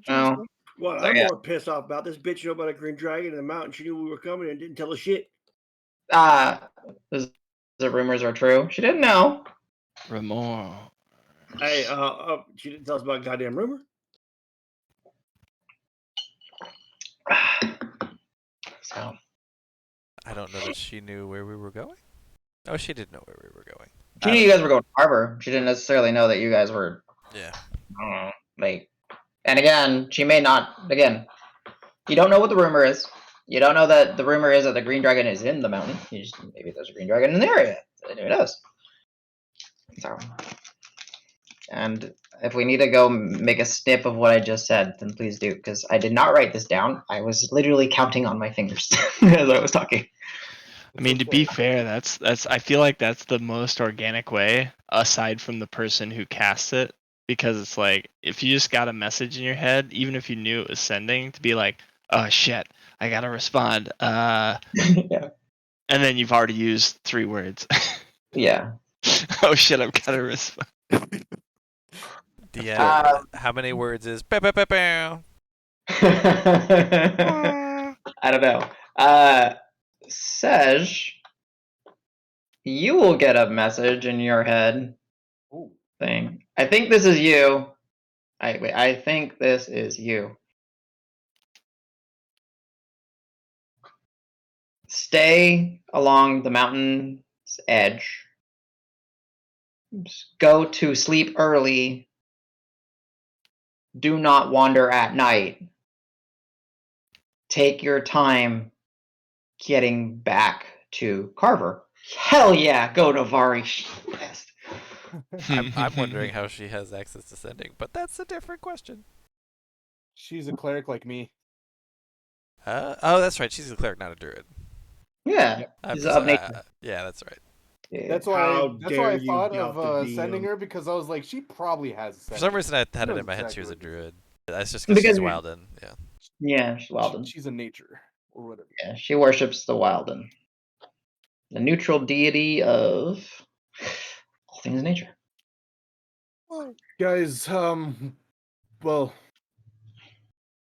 no. What So, I'm yeah. more pissed off about this bitch knew about a green dragon in the mountain. She knew we were coming and didn't tell us shit. The rumors are true. She didn't know. Remor. Hey, she didn't tell us about a goddamn rumor. So I don't know that she knew where we were going. Oh, she did know where we were going. she knew you guys were going to harbor. She didn't necessarily know that you guys were, Yeah. I don't know, like. And again, she may not. Again, you don't know what the rumor is. You don't know that the rumor is that the green dragon is in the mountain. You just, maybe there's a green dragon in the area. Who knows? So, and if we need to go make a snip of what I just said, then please do, because I did not write this down. I was literally counting on my fingers as I was talking. I mean, to be fair, that's I feel like that's the most organic way, aside from the person who casts it, because it's like if you just got a message in your head, even if you knew it was sending, to be like, oh shit, I gotta respond. Yeah. And then you've already used 3 words. Yeah. Oh shit, I've gotta respond. DM, how many words is I don't know. Sej, you will get a message in your head thing. I think this is you. I think this is you. Stay along the mountain's edge. Go to sleep early. Do not wander at night. Take your time getting back to Carver. Hell yeah, go Navari. Yes. I'm wondering how she has access to sending, but that's a different question. She's a cleric like me. Oh, that's right. She's a cleric, not a druid. Yeah. I'm He's just, of nature. yeah, that's right. Yeah. That's why. How That's why I dare you thought doubt of the sending DM. her, because I was like, she probably has. For some reason, I had it knows in my head she exactly was a what this is. druid. That's just because she's Because- Wilden. Yeah. Yeah, she's Wilden. She's a nature or whatever. Yeah, she worships the Wilden, the neutral deity of all things nature. Guys, well,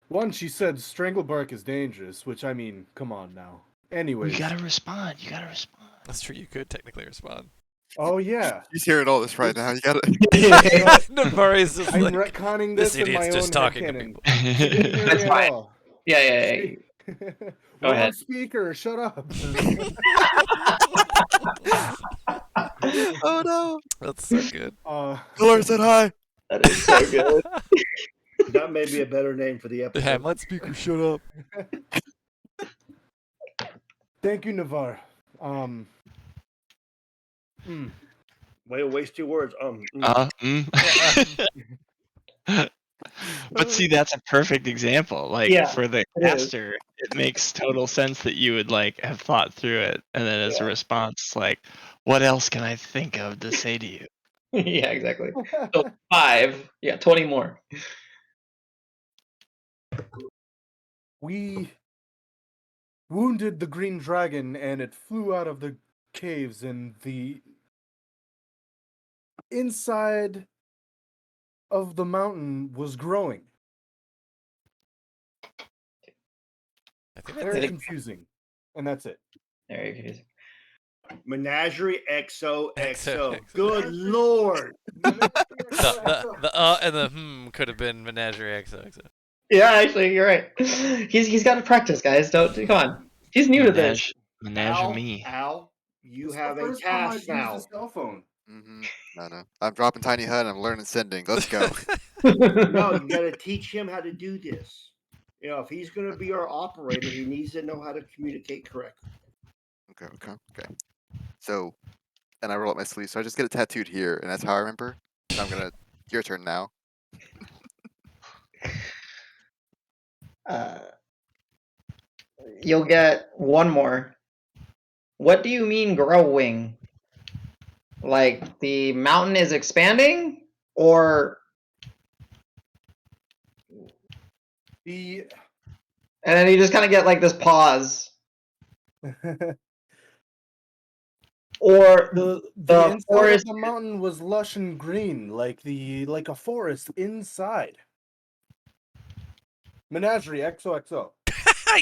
one, she said stranglebark is dangerous, which I mean, come on now. Anyways, You gotta respond. You gotta respond. That's true. You could technically respond. oh yeah, He's hearing all this right now. You got it. Navari's just I'm like, retconning this this in my idiot's own just talking to headcanon. people. She didn't hear That's me fine. at all. Yeah. We're on ahead. speaker. Shut up. Oh no! That's so good. Dolores said hi. That is so good. That may be a better name for the episode. Damn, let speaker shut up. Thank you, Navar. Way to waste 2 words. But see, that's a perfect example. Like Yeah, for the it is. caster, it makes total sense that you would like have thought through it, and then as a response, like, what else can I think of to say to you? Yeah, exactly. So 5. Yeah, 20 more. We wounded the green dragon, and it flew out of the caves, and the inside of the mountain was growing. I think Very that's it. confusing. And that's it. Very confusing. Menagerie XOXO. XOXO. Good lord. The and the could have been Menagerie XOXO. Yeah, actually, you're right. He's got to practice, guys. Don't come on. He's new to this. Menage me. Al, you It's have the a first time I've task used now. a cell phone. No. I'm dropping Tiny Hut and I'm learning sending. Let's go. No, you got to teach him how to do this. You know, if he's going to be our operator, he needs to know how to communicate correctly. Okay. So, and I roll up my sleeve, so I just get it tattooed here, and that's how I remember. So I'm gonna. Your turn now. You'll get one more. What do you mean growing? Like the mountain is expanding, or The and then you just kind of get like this pause, or the The inside forest- of the mountain was lush and green, like a forest inside. Menagerie XOXO.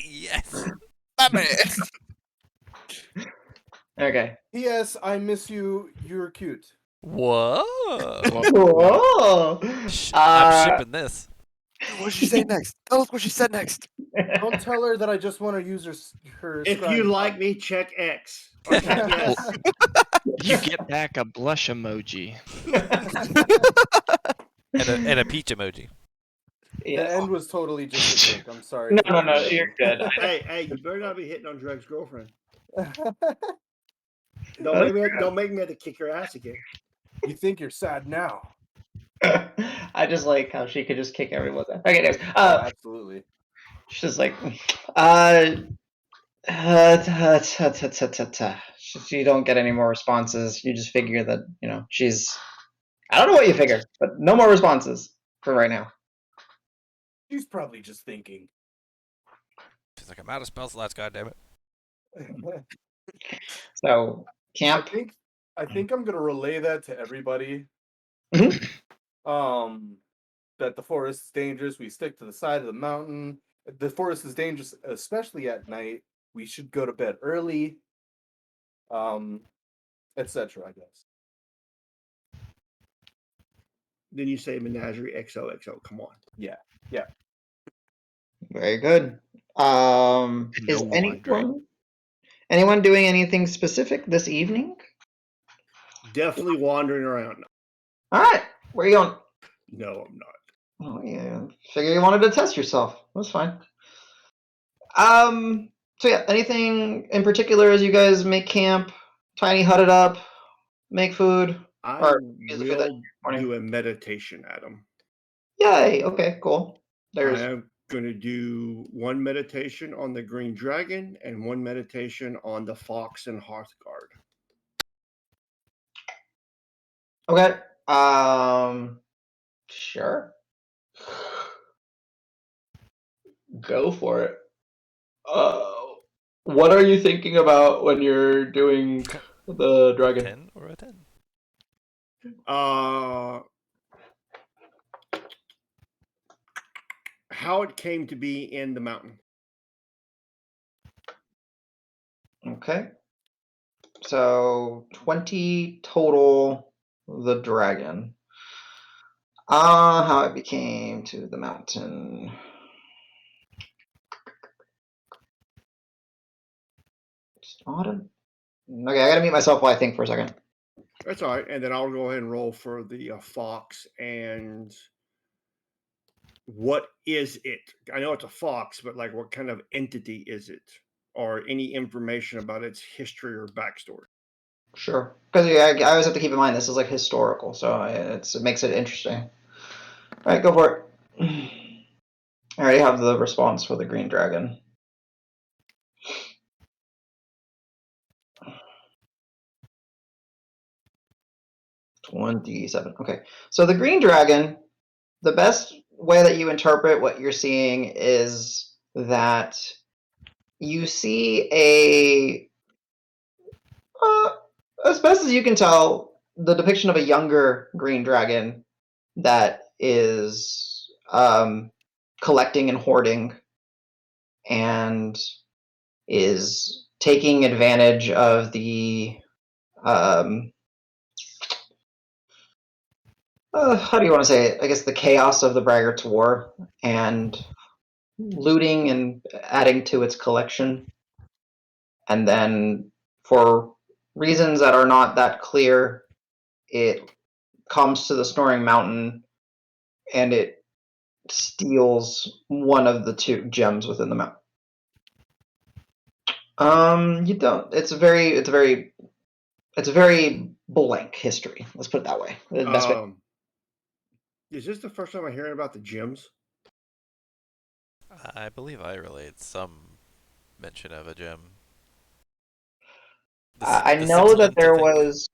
Yes. My man. Okay. P.S. I miss you. You're cute. Whoa. Whoa. I'm shipping this. What did she say next? Tell us what she said next. Don't tell her that I just want to use her. If you like me, check X. Or check yes. You get back a blush emoji. And a peach emoji. The Yeah. end was totally just a joke. I'm sorry. No, you're good. Hey, you better not be hitting on Greg's girlfriend. Don't make me have to kick your ass again. You think you're sad now? I just like how she could just kick everyone's ass. Okay, anyways, Absolutely. she's like, you don't get any more responses. You just figure that, she's, I don't know what you figure, but no more responses for right now. She's probably just thinking. She's like, I'm out of spell slots, goddammit. So, camp. I think I'm gonna relay that to everybody. Mhm. That the forest is dangerous. We stick to the side of the mountain. The forest is dangerous, especially at night. We should go to bed early. Etc. I guess. Then you say Menagerie XOXO. Come on. Yeah. Very good. Is No laundry. anyone doing anything specific this evening? Definitely wandering around. All right, where are you going? No, I'm not. Oh yeah, figure you wanted to test yourself. That's fine. So yeah, anything in particular as you guys make camp, tiny hut it up, make food, I or use the food that will morning? do a meditation, Adam. Yay! Okay, cool. I There's am going to do one meditation on the green dragon and one meditation on the fox and Hearthguard. okay. Sure. Go for it. What are you thinking about when you're doing the dragon? 10 or a 10? How it came to be in the mountain. Okay. So 20 total, the dragon. How it became to the mountain. Just autumn. Okay, I gotta mute myself while I think for a second. That's all right. And then I'll go ahead and roll for the fox. And what is it? I know it's a fox, but like what kind of entity is it? Or any information about its history or backstory? Sure. Because I always have to keep in mind this is like historical, so it makes it interesting. All right, go for it. I already have the response for the green dragon. $27. Okay. So the green dragon, the best way that you interpret what you're seeing is that you see as best as you can tell, the depiction of a younger green dragon that is collecting and hoarding and is taking advantage of the how do you want to say it? I guess the chaos of the Braggart's War and looting and adding to its collection. And then for reasons that are not that clear, it comes to the Snoring Mountain and it steals one of the two gems within the mountain. You don't. It's a very blank history. Let's put it that way. The best way. Is this the first time I'm hearing about the gems? I believe I relayed some mention of a gem. I know that there was,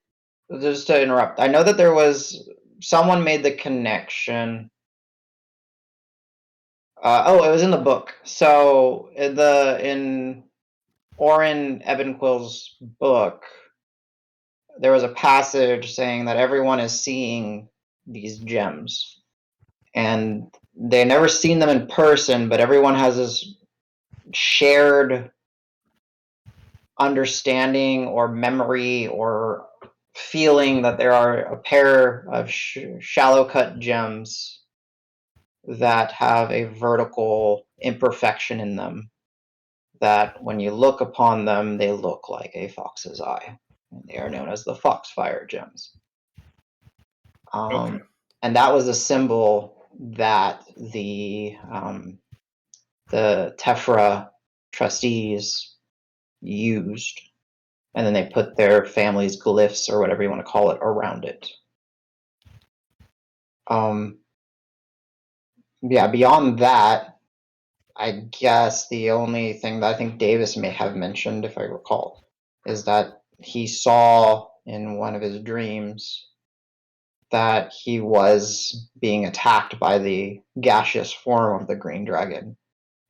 just to interrupt, I know that there was, someone made the connection. It was in the book. So in Oren Ebenquill's book, there was a passage saying that everyone is seeing these gems. And They never seen them in person, but everyone has this shared understanding or memory or feeling that there are a pair of shallow cut gems that have a vertical imperfection in them, that when you look upon them, they look like a fox's eye. And they are known as the foxfire gems. Okay. And that was a symbol that the Tefra trustees used, and then they put their family's glyphs or whatever you want to call it around it. Yeah, beyond that, I guess the only thing that I think Davis may have mentioned, if I recall, is that he saw in one of his dreams that he was being attacked by the gaseous form of the green dragon.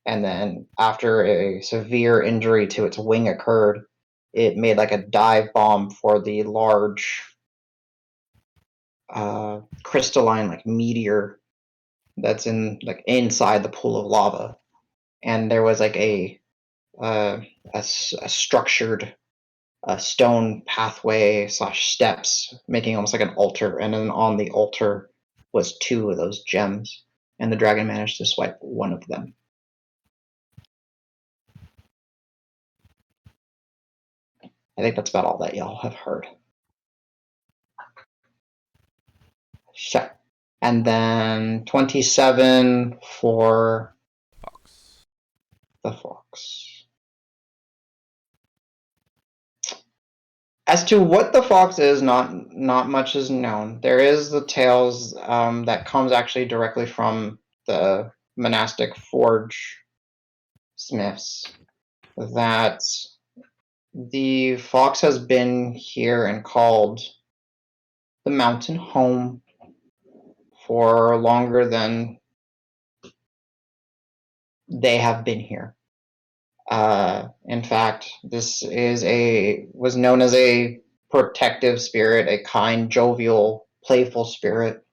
And then after a severe injury to its wing occurred, it made like a dive bomb for the large crystalline like meteor that's in like inside the pool of lava. And there was like a structured stone pathway / steps, making almost like an altar. And then on the altar was 2 of those gems, and the dragon managed to swipe one of them. I think that's about all that y'all have heard. Sure. And then 27 for Fox. the fox. As to what the fox is, not much is known. There is the tales that comes actually directly from the monastic forge smiths, that the fox has been here and called the mountain home for longer than they have been here. In fact, this was known as a protective spirit, a kind, jovial, playful spirit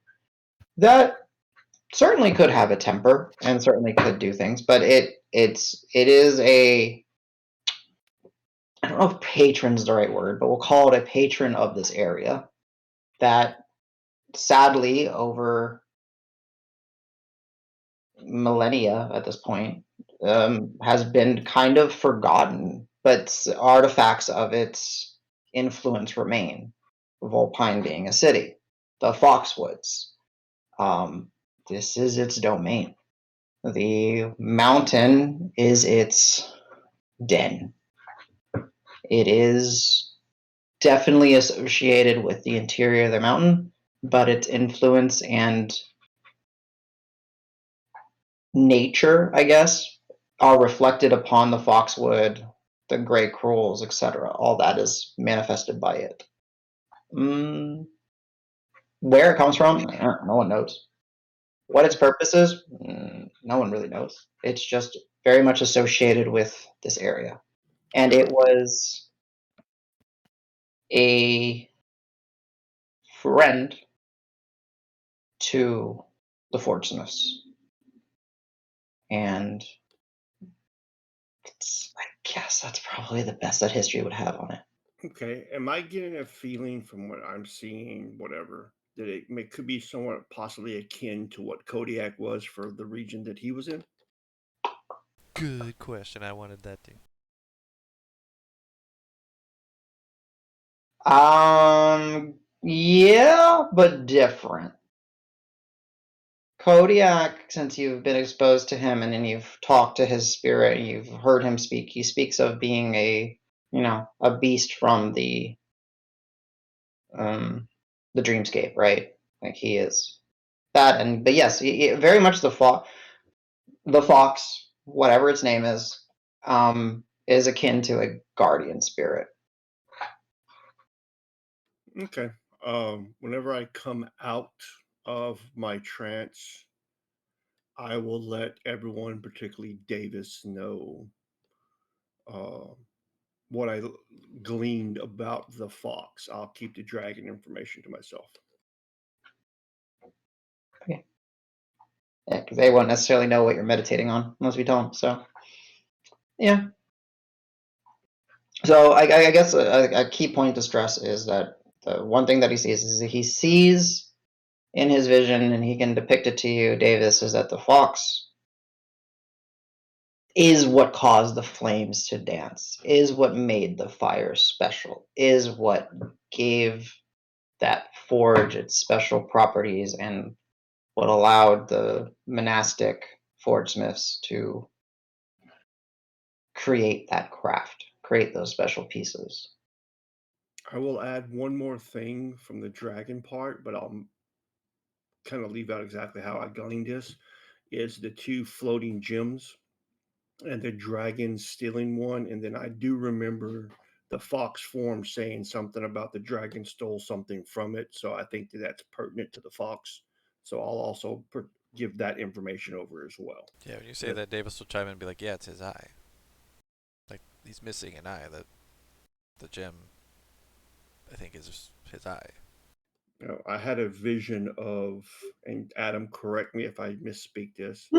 that certainly could have a temper and certainly could do things, but it is a, I don't know if patron's the right word, but we'll call it a patron of this area that sadly over millennia at this point has been kind of forgotten, but artifacts of its influence remain. Volpine being a city, the Foxwoods. This is its domain. The mountain is its den. It is definitely associated with the interior of the mountain, but its influence and nature, I guess, are reflected upon the Foxwood, the Grey Cruels, etc. All that is manifested by it. Where it comes from, no one knows. What its purpose is, no one really knows. It's just very much associated with this area. And it was a friend to the Fordsmiths. And I guess that's probably the best that history would have on it. Okay. Am I getting a feeling from what I'm seeing, whatever, that could be somewhat possibly akin to what Kodiak was for the region that he was in? Good question. I wanted that too. Yeah, but different. Kodiak, since you've been exposed to him and then you've talked to his spirit, you've heard him speak, he speaks of being a beast from the dreamscape, right? Like he is that, but yes, very much the fox, whatever its name is akin to a guardian spirit. Okay. Whenever I come out of my trance, I will let everyone, particularly Davis, know what I gleaned about the fox. I'll keep the dragon information to myself. Okay. Yeah, because they won't necessarily know what you're meditating on unless we tell them. So, yeah. So I guess a key point to stress is that the one thing that he sees is that he sees in his vision, and he can depict it to you, Davis, is that the fox is what caused the flames to dance, is what made the fire special, is what gave that forge its special properties, and what allowed the monastic forgesmiths to create that craft, create those special pieces. I will add one more thing from the dragon part, but I'll kind of leave out exactly how I gleaned this. Is the two floating gems and the dragon stealing one, and then I do remember the fox form saying something about the dragon stole something from it. So I think that that's pertinent to the fox. So I'll also give that information over as well. Yeah, when you say But that, Davis will chime in and be like, "Yeah, it's his eye. Like he's missing an eye. That the gem, I think, is his eye." you know, I had a vision of, and Adam, correct me if I misspeak this,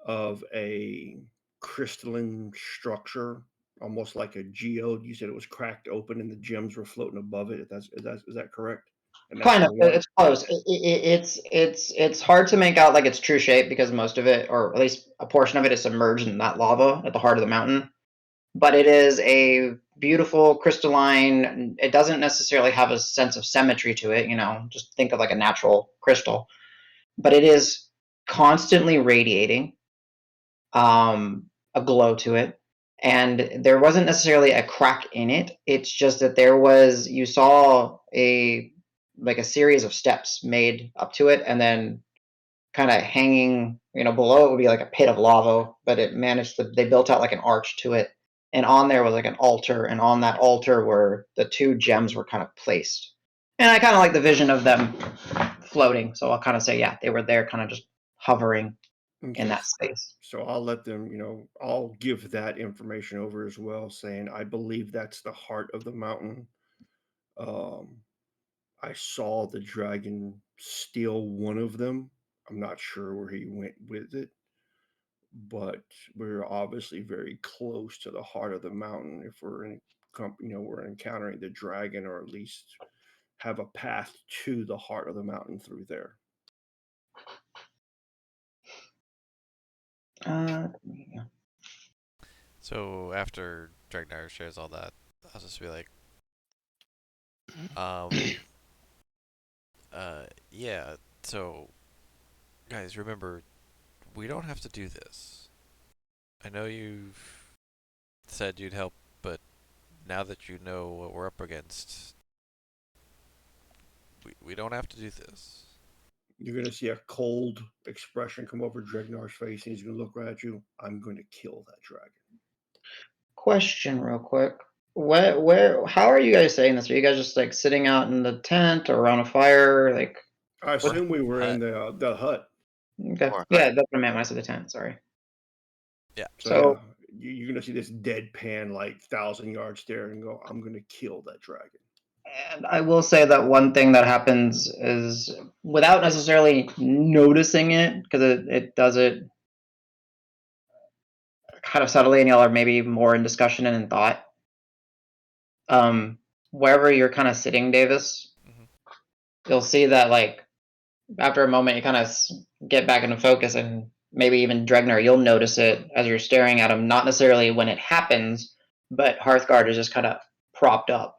of a crystalline structure, almost like a geode. You said it was cracked open and the gems were floating above it. Is that correct? And that's Kind the of, one. it's close. It's hard to make out like its true shape because most of it, or at least a portion of it, is submerged in that lava at the heart of the mountain. But it is a beautiful crystalline. It doesn't necessarily have a sense of symmetry to it. Just think of like a natural crystal, but it is constantly radiating a glow to it. And there wasn't necessarily a crack in it. It's just that you saw a series of steps made up to it, and then kind of hanging, below it would be like a pit of lava, but they built out like an arch to it. And on there was like an altar, and on that altar were the two gems were kind of placed. And I kind of like the vision of them floating. So I'll kind of say, yeah, they were there kind of just hovering in Okay. that space. So I'll let them, I'll give that information over as well, saying I believe that's the heart of the mountain. Um, I saw the dragon steal one of them. I'm not sure where he went with it, but we're obviously very close to the heart of the mountain if we're encountering the dragon, or at least have a path to the heart of the mountain through there. Yeah. So after Dragnar shares all that, I'll just be like, yeah. So, guys, remember, we don't have to do this. I know you've said you'd help, but now that you know what we're up against, we don't have to do this. You're going to see a cold expression come over Dregnar's face, and he's going to look right at you. I'm going to kill that dragon. Question real quick. How are you guys saying this? Are you guys just like sitting out in the tent or around a fire? Like, I assume we were in Hut. the hut. okay. Or Yeah, that's what I meant when I said the tent. Sorry. Yeah. So yeah, you're going to see this deadpan, like 1,000-yard stare, and go, I'm going to kill that dragon. And I will say that one thing that happens is without necessarily noticing it, because it does it kind of subtly, and y'all are maybe more in discussion and in thought. Wherever you're kind of sitting, Davis, you'll see that like after a moment you kind of get back into focus, and maybe even Dregnar, you'll notice it as you're staring at him, not necessarily when it happens, but Hearthguard is just kind of propped up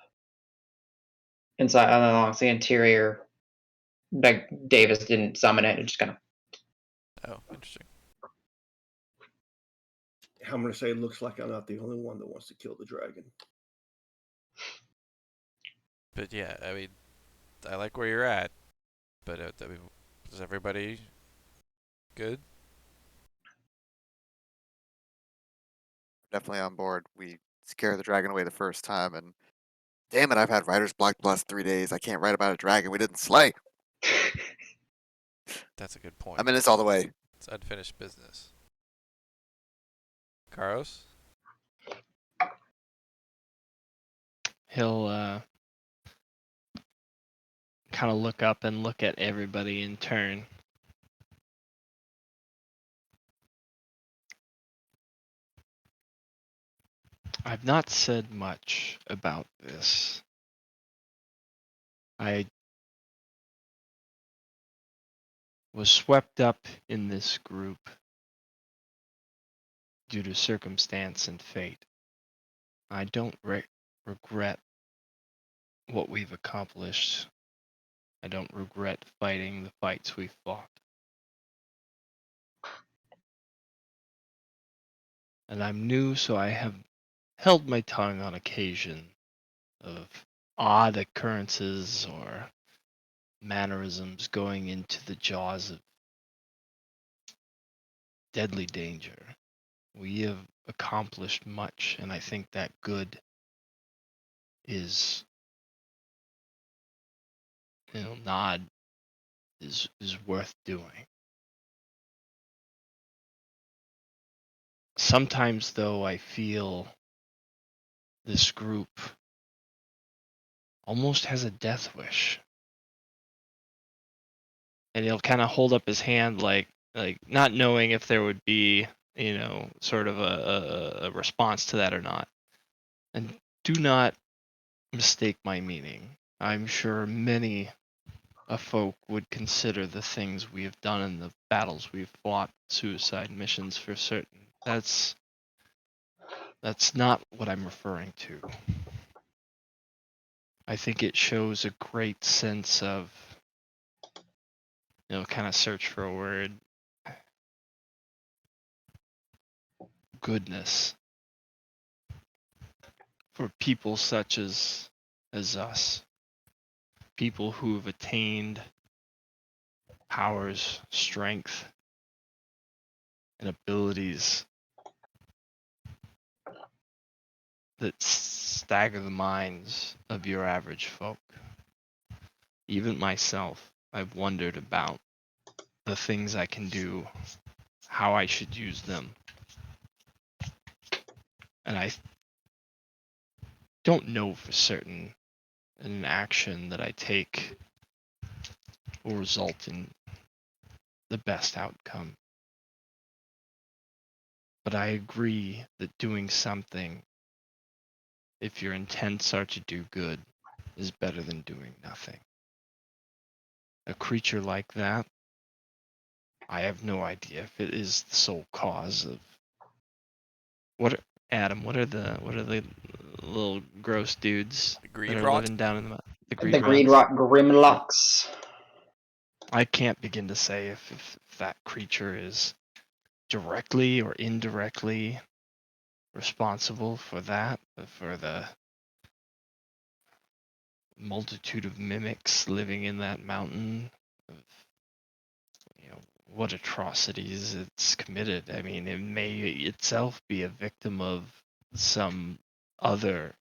inside along the interior. Like Davis didn't summon it; it just kind of. Oh, interesting. I'm going to say it looks like I'm not the only one that wants to kill the dragon. But yeah, I mean, I like where you're at, but I mean, is everybody good? definitely on board. We scared the dragon away the first time, and damn it, I've had writer's block the last 3 days. I can't write about a dragon we didn't slay. That's a good point. I'm in this all the way. It's unfinished business. Karos? He'll kind of look up and look at everybody in turn. I've not said much about this. I was swept up in this group due to circumstance and fate. I don't regret what we've accomplished. I don't regret fighting the fights we've fought. And I'm new, so I have held my tongue on occasion of odd occurrences or mannerisms going into the jaws of deadly danger. We have accomplished much, and I think that good is, nod is worth doing. Sometimes, though, I feel this group almost has a death wish. And he'll kind of hold up his hand like not knowing if there would be, sort of a response to that or not. And do not mistake my meaning. I'm sure many a folk would consider the things we have done and the battles we've fought suicide missions for certain. That's not what I'm referring to. I think it shows a great sense of, kind of search for a word, goodness for people such as us, people who have attained powers, strength, and abilities that stagger the minds of your average folk. Even myself, I've wondered about the things I can do, how I should use them. And I don't know for certain an action that I take will result in the best outcome. But I agree that doing something, if your intents are to do good, is better than doing nothing. A creature like that, I have no idea if it is the sole cause of Adam, what are the little gross dudes The that greed are rot. living down in the The greed rot Grimlocks. I can't begin to say if that creature is directly or indirectly responsible for that, for the multitude of mimics living in that mountain, of, what atrocities it's committed. I mean, it may itself be a victim of some other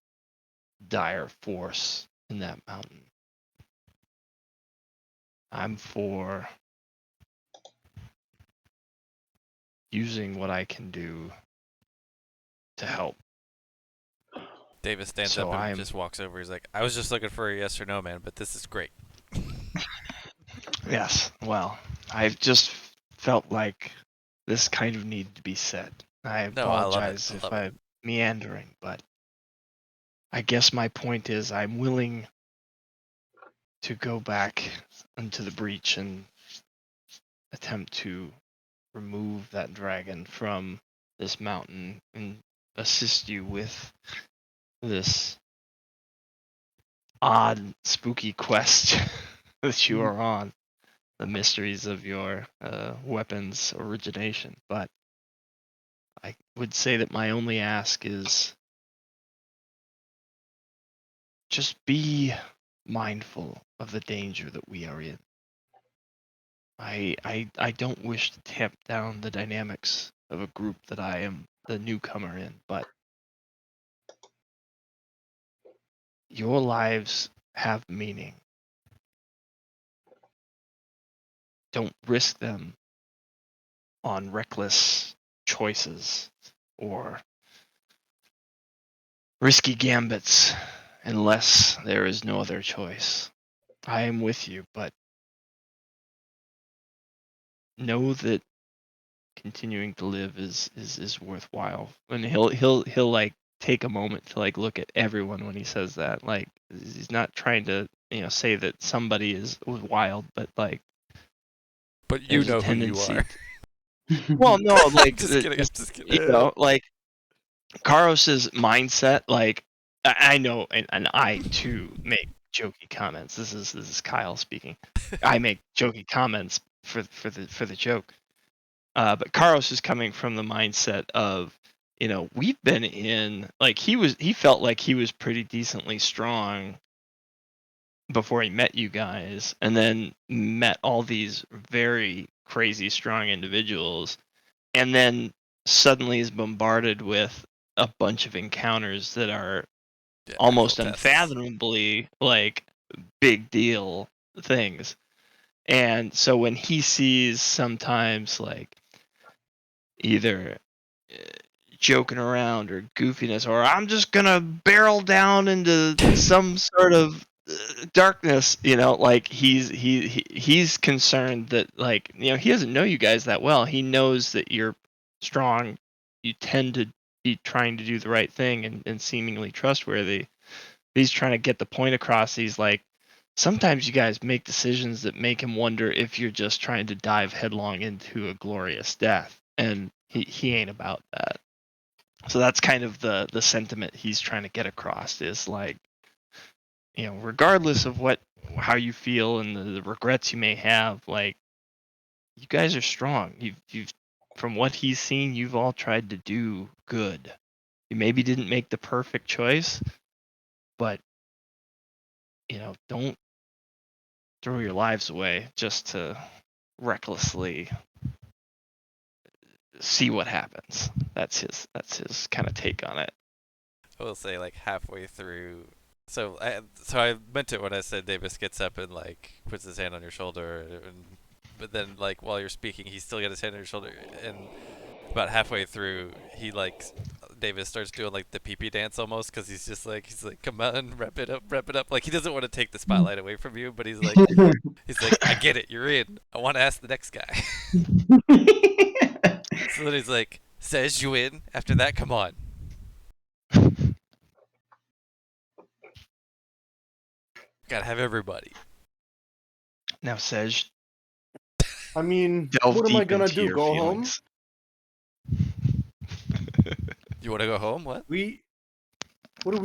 dire force in that mountain. I'm for using what I can do to help. Davis stands So up and I'm- just walks over. He's like, I was just looking for a yes or no, man, but this is great. Yes, well, I've just felt like this kind of needed to be said. I No, I love it. apologize I if love it. I'm meandering, but I guess my point is I'm willing to go back into the breach and attempt to remove that dragon from this mountain and assist you with this odd, spooky quest that you are on, the mysteries of your weapon's origination. But I would say that my only ask is just be mindful of the danger that we are in. I don't wish to tamp down the dynamics of a group that I am the newcomer in, but your lives have meaning. Don't risk them on reckless choices or risky gambits unless there is no other choice. I am with you, but know that continuing to live is worthwhile. And he'll like take a moment to like look at everyone when he says that. Like he's not trying to say that somebody was wild, but like But you there's a know who you tendency. are. Well, no, like Just kidding. I'm just kidding. like Karos's mindset. Like I know, and I too make jokey comments. This is Kyle speaking. I make jokey comments for the joke. But Karos is coming from the mindset of, we've been in, like he felt like he was pretty decently strong before he met you guys, and then met all these very crazy strong individuals, and then suddenly is bombarded with a bunch of encounters that are Yeah, almost actual tests. unfathomably like big deal things. And so when he sees sometimes like either joking around or goofiness, or I'm just gonna barrel down into some sort of darkness, like he's concerned that, like, he doesn't know you guys that well. He knows that you're strong. You tend to be trying to do the right thing and seemingly trustworthy. He's trying to get the point across. He's like, sometimes you guys make decisions that make him wonder if you're just trying to dive headlong into a glorious death, and he ain't about that. So that's kind of the sentiment he's trying to get across, is like, regardless of how you feel and the regrets you may have, like, you guys are strong. You've from what he's seen, you've all tried to do good. You maybe didn't make the perfect choice, but don't throw your lives away just to recklessly see what happens. That's his kind of take on it. I will say, like, halfway through. So I meant it when I said Davis gets up and like puts his hand on your shoulder, but then like while you're speaking, he still got his hand on your shoulder, and about halfway through, Davis starts doing like the pee-pee dance almost, because he's like, come on, wrap it up. Like, he doesn't want to take the spotlight away from you, but he's like, I get it, you're in. I want to ask the next guy. So then he's like, says you in. After that, come on. Gotta have everybody. Now, Sej, I mean, delve what am I deep gonna into do? your Go feelings. You want to go home? What? home? What am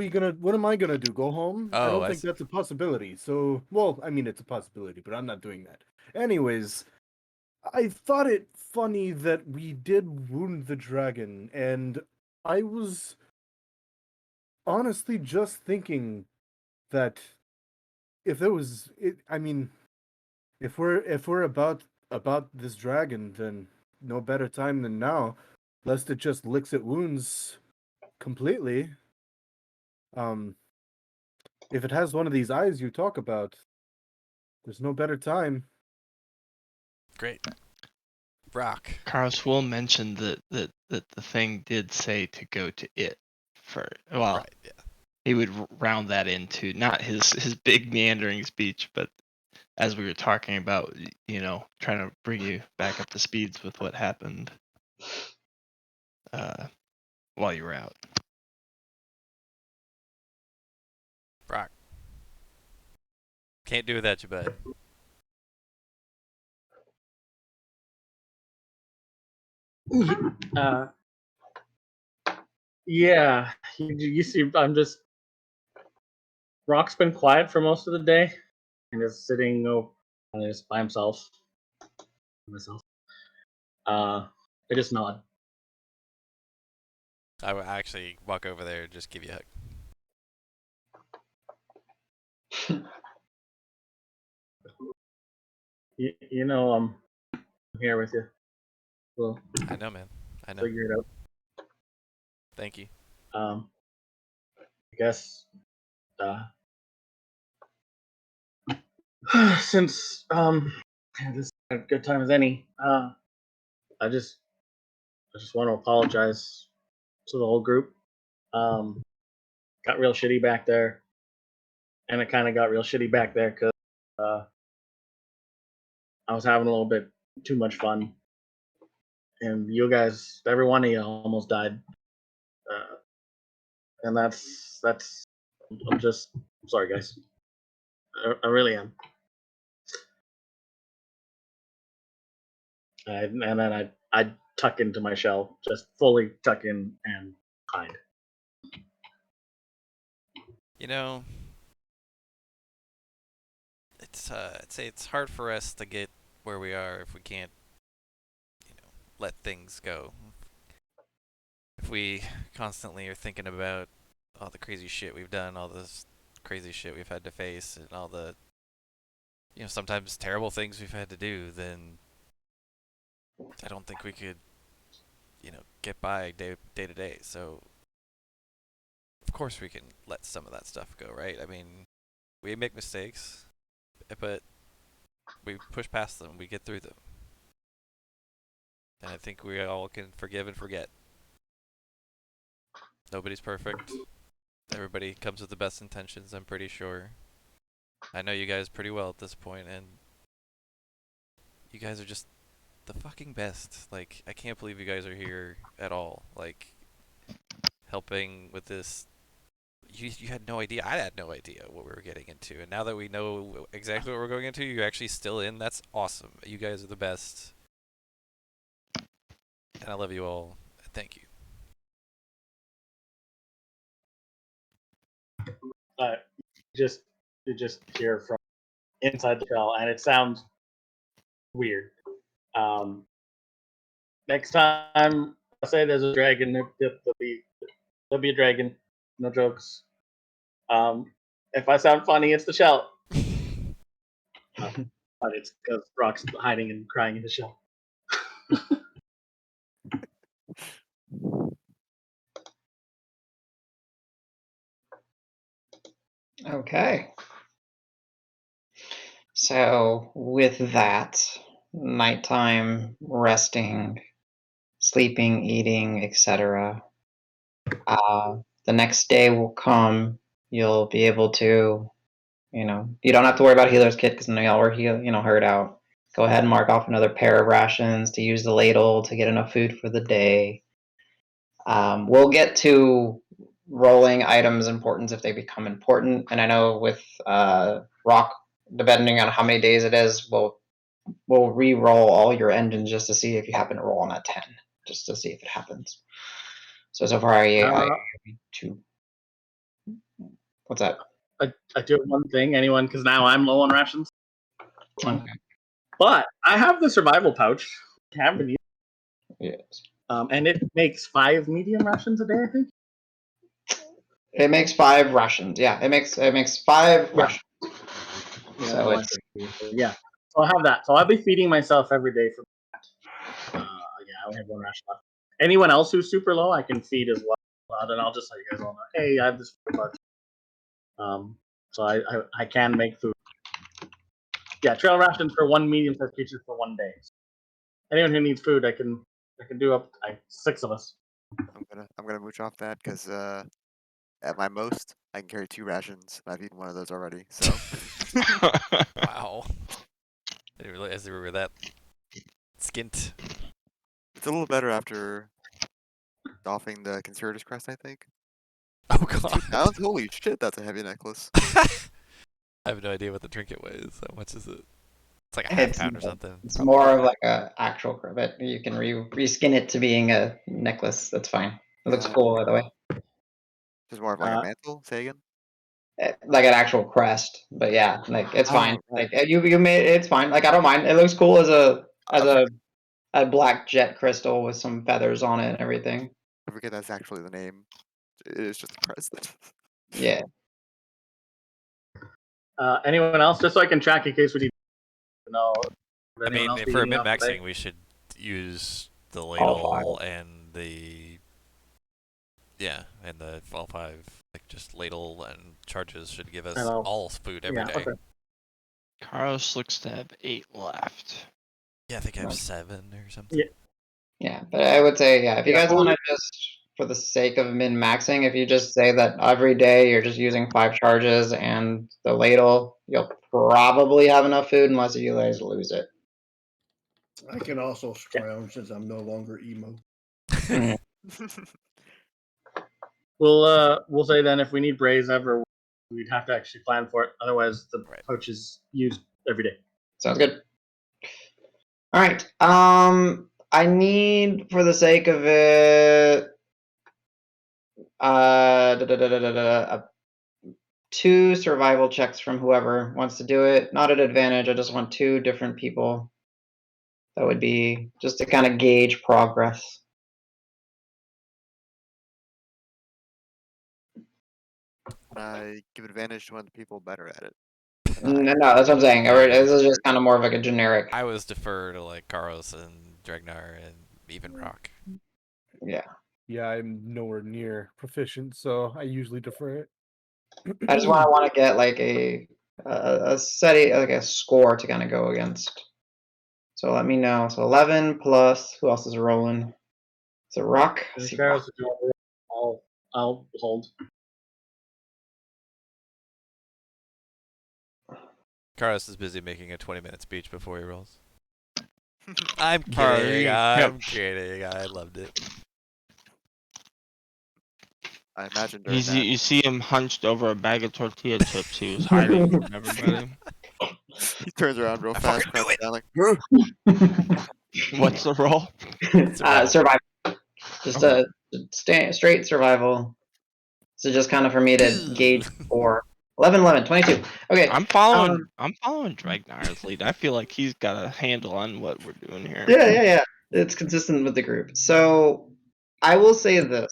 I gonna do? Go home? I Oh, don't I think see. that's a possibility. So, well, I mean, it's a possibility, but I'm not doing that. Anyways, I thought it funny that we did wound the dragon, and I was honestly just thinking that if there was, I mean, if we're about this dragon, then no better time than now, lest it just licks at wounds completely. If it has one of these eyes you talk about, there's no better time. Great. Rock. Carlos will mention that the thing did say to go to it for, well, Right, yeah. he would round that into not his big meandering speech, but as we were talking about, trying to bring you back up to speeds with what happened while you were out. Rock. Can't do without you, bud. Yeah, you see, I'm just Rock's been quiet for most of the day and is sitting just by himself. I just nod. I would actually walk over there and just give you a hug. I'm here with you. We'll I know, man. I know. figure it out. Thank you. I guess since this is a good time as any, I just want to apologize to the whole group. Got real shitty back there, and it kind of got real shitty back there because I was having a little bit too much fun, and you guys, every one of you, almost died. and that's. I'm just sorry, guys. I really am. And then I tuck into my shell, just fully tuck in and hide. You know, I'd say it's hard for us to get where we are if we can't, let things go. If we constantly are thinking about all the crazy shit we've done, all this crazy shit we've had to face, and all the, sometimes terrible things we've had to do, then I don't think we could, get by day to day. So, of course, we can let some of that stuff go, right? I mean, we make mistakes, but we push past them, we get through them. And I think we all can forgive and forget. Nobody's perfect. Everybody comes with the best intentions, I'm pretty sure. I know you guys pretty well at this point, and you guys are just the fucking best. Like, I can't believe you guys are here at all. Like, helping with this. You had no idea. I had no idea what we were getting into. And now that we know exactly what we're going into, you're actually still in. That's awesome. You guys are the best. And I love you all. Thank you. You just hear from inside the shell, and it sounds weird. Next time I say there's a dragon, there'll be a dragon. No jokes. If I sound funny, it's the shell. But it's because Rock's hiding and crying in the shell. Okay. So with that, nighttime, resting, sleeping, eating, etc. The next day will come. You'll be able to, you don't have to worry about healer's kit because none of y'all were hurt out. Go ahead and mark off another pair of rations to use the ladle to get enough food for the day. We'll get to rolling items' importance if they become important. And I know with Rock, depending on how many days it is, we'll re-roll all your engines just to see if you happen to roll on that 10, just to see if it happens. So far, I 2. What's that? I do one thing, anyone, because now I'm low on rations. Okay. But I have the survival pouch. Have been using. Yes. And it makes 5 medium rations a day, I think. It makes 5 rations. Yeah, it makes 5 rations. Yeah, So it's So I'll have that. So I'll be feeding myself every day for that. I only have 1 ration left. Anyone else who's super low, I can feed as well. Then I'll just let you guys all know. Hey, I have this food pouch. So I can make food. Yeah, trail rations for 1 medium-sized creature for 1 day. Anyone who needs food, I can do up to 6 of us. I'm gonna mooch off that because at my most I can carry 2 rations. And I've eaten one of those already. So Wow. I didn't realize they were that skint. it's a little better after doffing the conspirator's crest, I think. Oh 2 god. pounds? Holy shit, that's a heavy necklace. I have no idea what the trinket weighs. How much is it? It's like a half pound or something. It's probably. more of like a actual cribbit. You can reskin it to being a necklace. That's fine. It looks cool, by the way. Just more of like a mantle. Say again. Like an actual crest, but yeah, like it's fine. Right. Like you made it's fine. Like I don't mind. It looks cool as a black jet crystal with some feathers on it and everything. I forget that's actually the name. It is just a crest. Yeah. Anyone else, just so I can track in case we need to know. I mean, if we're min-maxing, we should use the ladle and the all 5. Like just ladle and charges should give us all food every day. Okay. Karos looks to have 8 left. Yeah, I think I have 7 or something. Yeah, but I would say, if you guys want to just, for the sake of min-maxing, if you just say that every day you're just using 5 charges and the ladle, you'll probably have enough food unless you guys lose it. I can also scrounge since I'm no longer emo. We'll say then if we need Braze ever, we'd have to actually plan for it. Otherwise, the Right. pouch is used every day. Sounds good. All right. I need, for the sake of it, 2 survival checks from whoever wants to do it. Not at advantage. I just want 2 different people. That would be just to kind of gauge progress. I give advantage to one of the people better at it. No, that's what I'm saying. Yeah, This is just kind of more of like a generic. I was defer to like Karos and Dregnar and even Rock. Yeah. Yeah, I'm nowhere near proficient, so I usually defer it. I just want to get like a steady, like a score to kind of go against. So let me know. So 11 plus, who else is rolling? Is it Rock? And See, Karos, Rock. if you want to roll, I'll hold. Karos is busy making a 20-minute speech before he rolls. I'm Alright, kidding. yep. I'm kidding. I loved it. I imagine during that. You see him hunched over a bag of tortilla chips he was hiding from everybody. He turns around real I fast, fucking knew crouches it! down like, What's the roll? Survival. Survival. Just Okay. a straight survival. So just kind of for me to gauge for 11, 22. Okay. I'm following Dragnar's lead. I feel like he's got a handle on what we're doing here. Yeah. It's consistent with the group. So I will say this.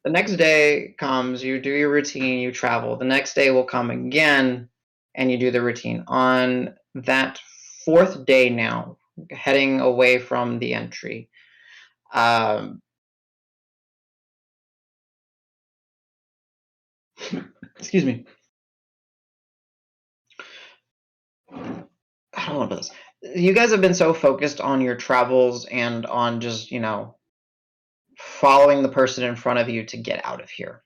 The next day comes, you do your routine, you travel. The next day will come again, and you do the routine. On that 4th day now, heading away from the entry, excuse me. I don't know about this. You guys have been so focused on your travels and on just, following the person in front of you to get out of here.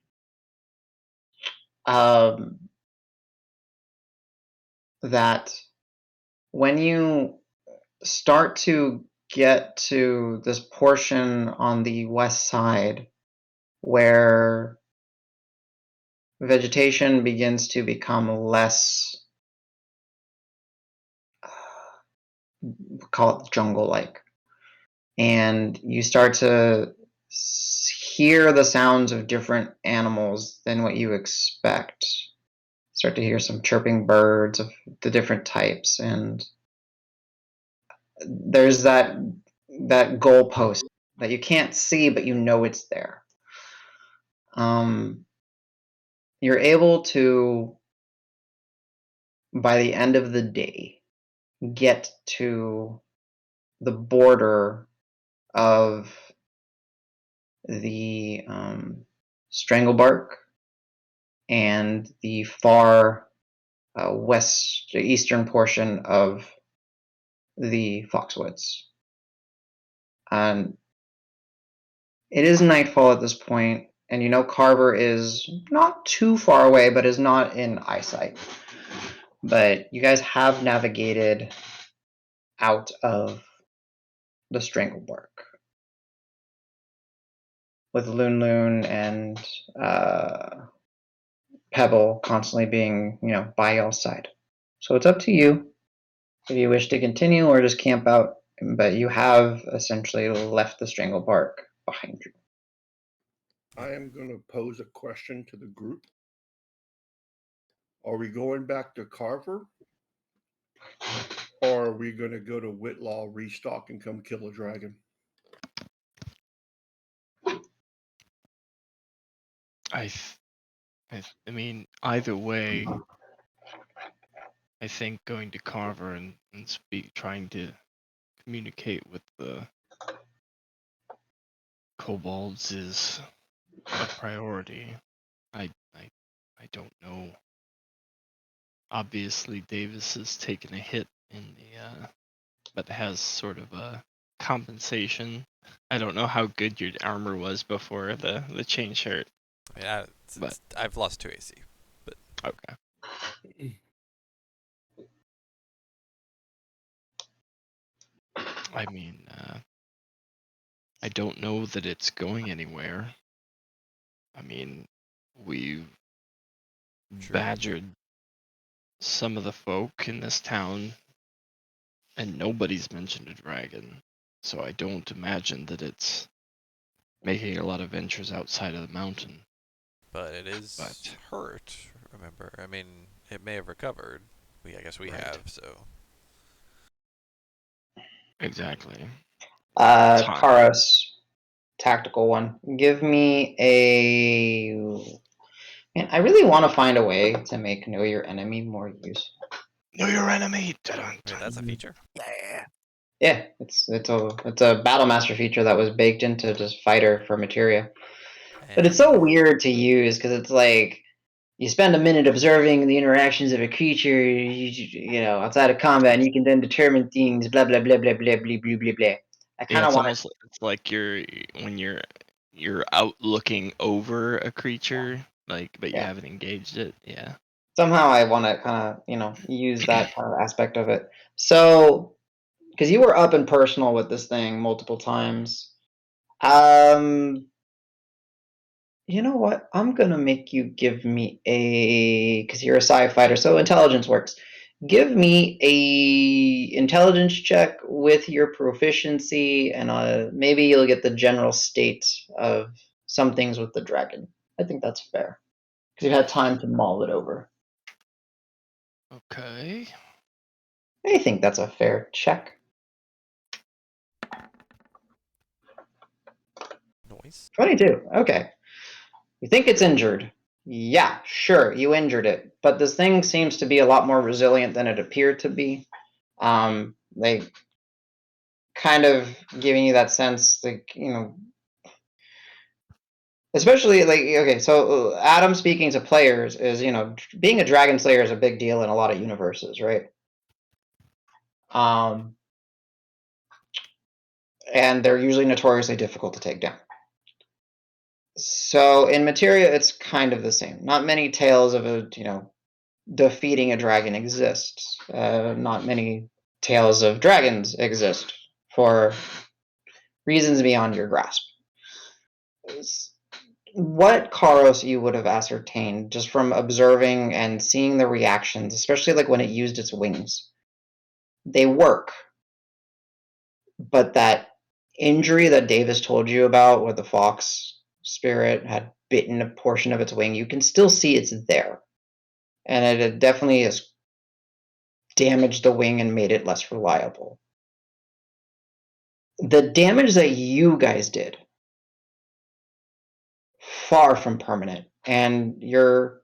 That when you start to get to this portion on the west side where vegetation begins to become less, call it jungle-like, and you start to hear the sounds of different animals than what you expect. Start to hear some chirping birds of the different types, and there's that goalpost that you can't see, but you know it's there. You're able to, by the end of the day, get to the border of the Stranglebark and the far eastern portion of the Foxwoods. And it is nightfall at this point, and you know Carver is not too far away, but is not in eyesight. But you guys have navigated out of the Stranglebark with Loon and Pebble constantly being, by y'all's side. So it's up to you if you wish to continue or just camp out, but you have essentially left the Stranglebark behind you. I am going to pose a question to the group. Are we going back to Carver? Or are we going to go to Whitlaw, restock, and come kill a dragon? I mean, either way, I think going to Carver and trying to communicate with the kobolds is a priority. I don't know. Obviously, Davis has taken a hit in the, but has sort of a compensation. I don't know how good your armor was before the chain shirt. I mean, I've lost 2 AC. But Okay. I mean, I don't know that it's going anywhere. I mean, we've True. badgered some of the folk in this town, and nobody's mentioned a dragon. So I don't imagine that it's making a lot of ventures outside of the mountain. But it is But hurt, remember? I mean, it may have recovered. I guess we Right. have, so. exactly. Time. Karos, tactical one. Give me a. Man, I really want to find a way to make know your enemy more useful. Know your enemy. Wait, that's a feature? Yeah. Yeah, it's a battle master feature that was baked into just fighter for Materia. But it's so weird to use because it's like you spend a minute observing the interactions of a creature, you know, outside of combat, and you can then determine things. Blah blah blah blah blah blah blah blah blah. I kind Yeah, of it's want almost it's like you're out looking over a creature, like, but you Yeah. haven't engaged it. Yeah. somehow I want to kind of use that kind of aspect of it. So because you were up and personal with this thing multiple times, you know what? I'm gonna make you give me because you're a sci fighter, so intelligence works. Give me a intelligence check with your proficiency, and maybe you'll get the general state of some things with the dragon. I think that's fair because you've had time to mull it over. Okay. I think that's a fair check. Noise. 22. Okay. You think it's injured? Yeah, sure, you injured it, but this thing seems to be a lot more resilient than it appeared to be. They kind of giving you that sense, like especially like okay, so Adam speaking to players is being a dragon slayer is a big deal in a lot of universes, right? And they're usually notoriously difficult to take down. So in Materia, it's kind of the same. Not many tales of defeating a dragon exists. Not many tales of dragons exist for reasons beyond your grasp. What Karos you would have ascertained just from observing and seeing the reactions, especially like when it used its wings. They work, but that injury that Davis told you about, where the fox spirit had bitten a portion of its wing, you can still see it's there. And it definitely has damaged the wing and made it less reliable. The damage that you guys did, far from permanent, and you're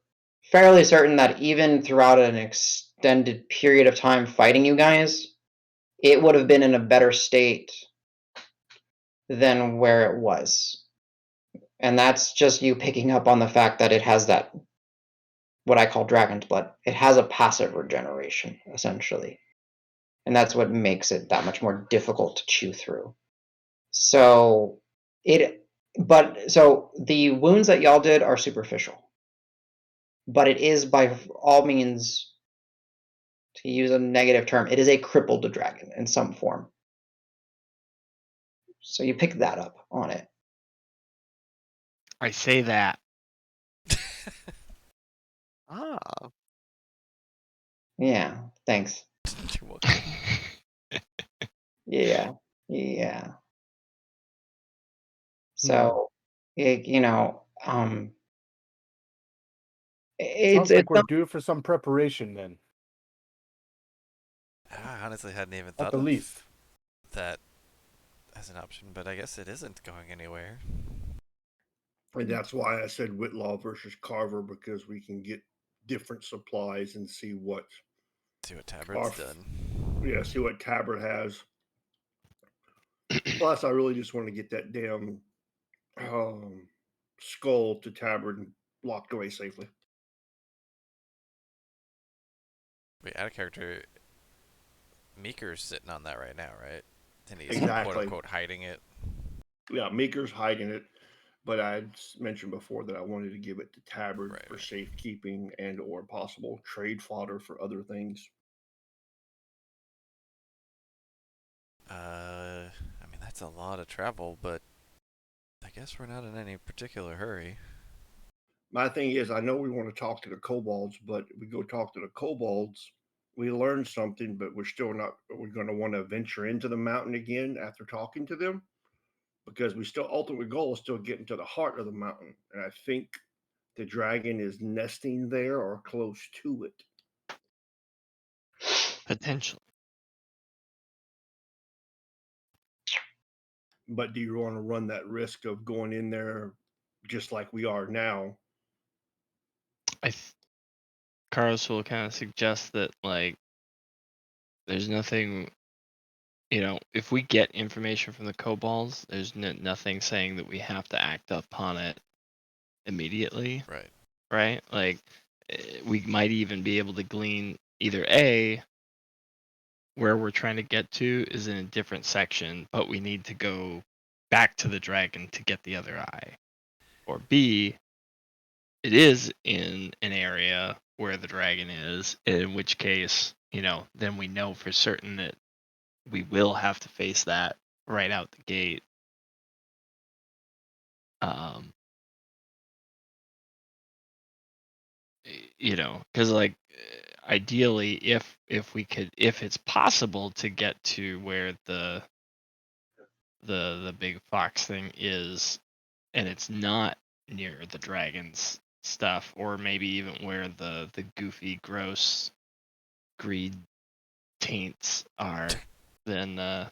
fairly certain that even throughout an extended period of time fighting you guys, it would have been in a better state than where it was. And that's just you picking up on the fact that it has that, what I call dragon's blood. It has a passive regeneration, essentially. And that's what makes it that much more difficult to chew through. So the wounds that y'all did are superficial. But it is by all means, to use a negative term, it is a crippled dragon in some form. So you pick that up on it. I say that. Ah. Yeah, thanks. You're welcome. Yeah. So, it's Sounds like we're not, due for some preparation then, I honestly hadn't even at thought the of least. that as an option, but I guess it isn't going anywhere. And that's why I said Whitlaw versus Carver, because we can get different supplies and see what See what Tabard's done. see what Tabard has. Plus, I really just want to get that damn skull to Tabard and locked away safely. Wait, out of character, Meeker's sitting on that right now, right? And he's Exactly. quote unquote hiding it. Yeah, Meeker's hiding it, but I mentioned before that I wanted to give it to Tabard Right, for right. safekeeping and or possible trade fodder for other things. I mean that's a lot of travel, but I guess we're not in any particular hurry. My thing is, I know we want to talk to the kobolds, but we go talk to the kobolds, we learn something, but we're still not. We're going to want to venture into the mountain again after talking to them, because we still ultimate goal is still getting to the heart of the mountain, and I think the dragon is nesting there or close to it. Potentially. But do you want to run that risk of going in there just like we are now? Carlos will kind of suggest that, like, there's nothing, if we get information from the kobolds, there's nothing saying that we have to act upon it immediately, Right. right? Like, we might even be able to glean either A, where we're trying to get to is in a different section, but we need to go back to the dragon to get the other eye. Or B, it is in an area where the dragon is, in which case, then we know for certain that we will have to face that right out the gate. Because like ideally, if it's possible to get to where the big fox thing is, and it's not near the dragon's stuff, or maybe even where the goofy, gross greed taints are, then that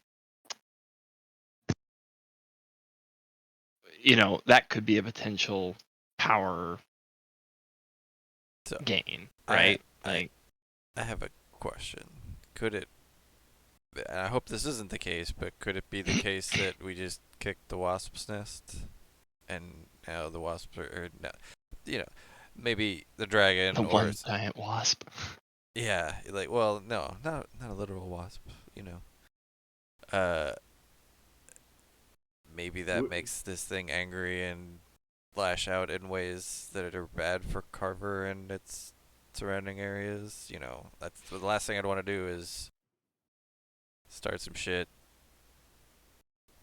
could be a potential power So, gain, right? I have a question. Could it? And I hope this isn't the case, but could it be the case that we just kicked the wasp's nest, and now the wasps are no, maybe the dragon The or one giant wasp. yeah, like well, no, not a literal wasp, Uh, maybe that makes this thing angry and lash out in ways that are bad for Carver and its surrounding areas. That's the last thing I'd want to do is start some shit,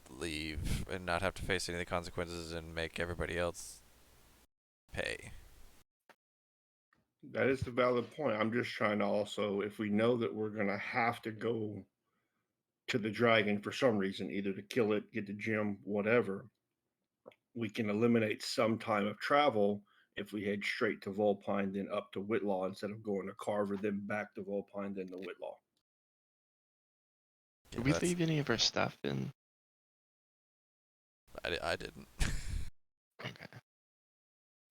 leave, and not have to face any of the consequences and make everybody else pay. That is the valid point. I'm just trying to also, if we know that we're going to have to go to the dragon for some reason, either to kill it, get the gem, whatever, we can eliminate some time of travel if we head straight to Volpine, then up to Whitlaw instead of going to Carver, then back to Volpine, then to Whitlaw. Did we leave any of our stuff in? I didn't. Okay.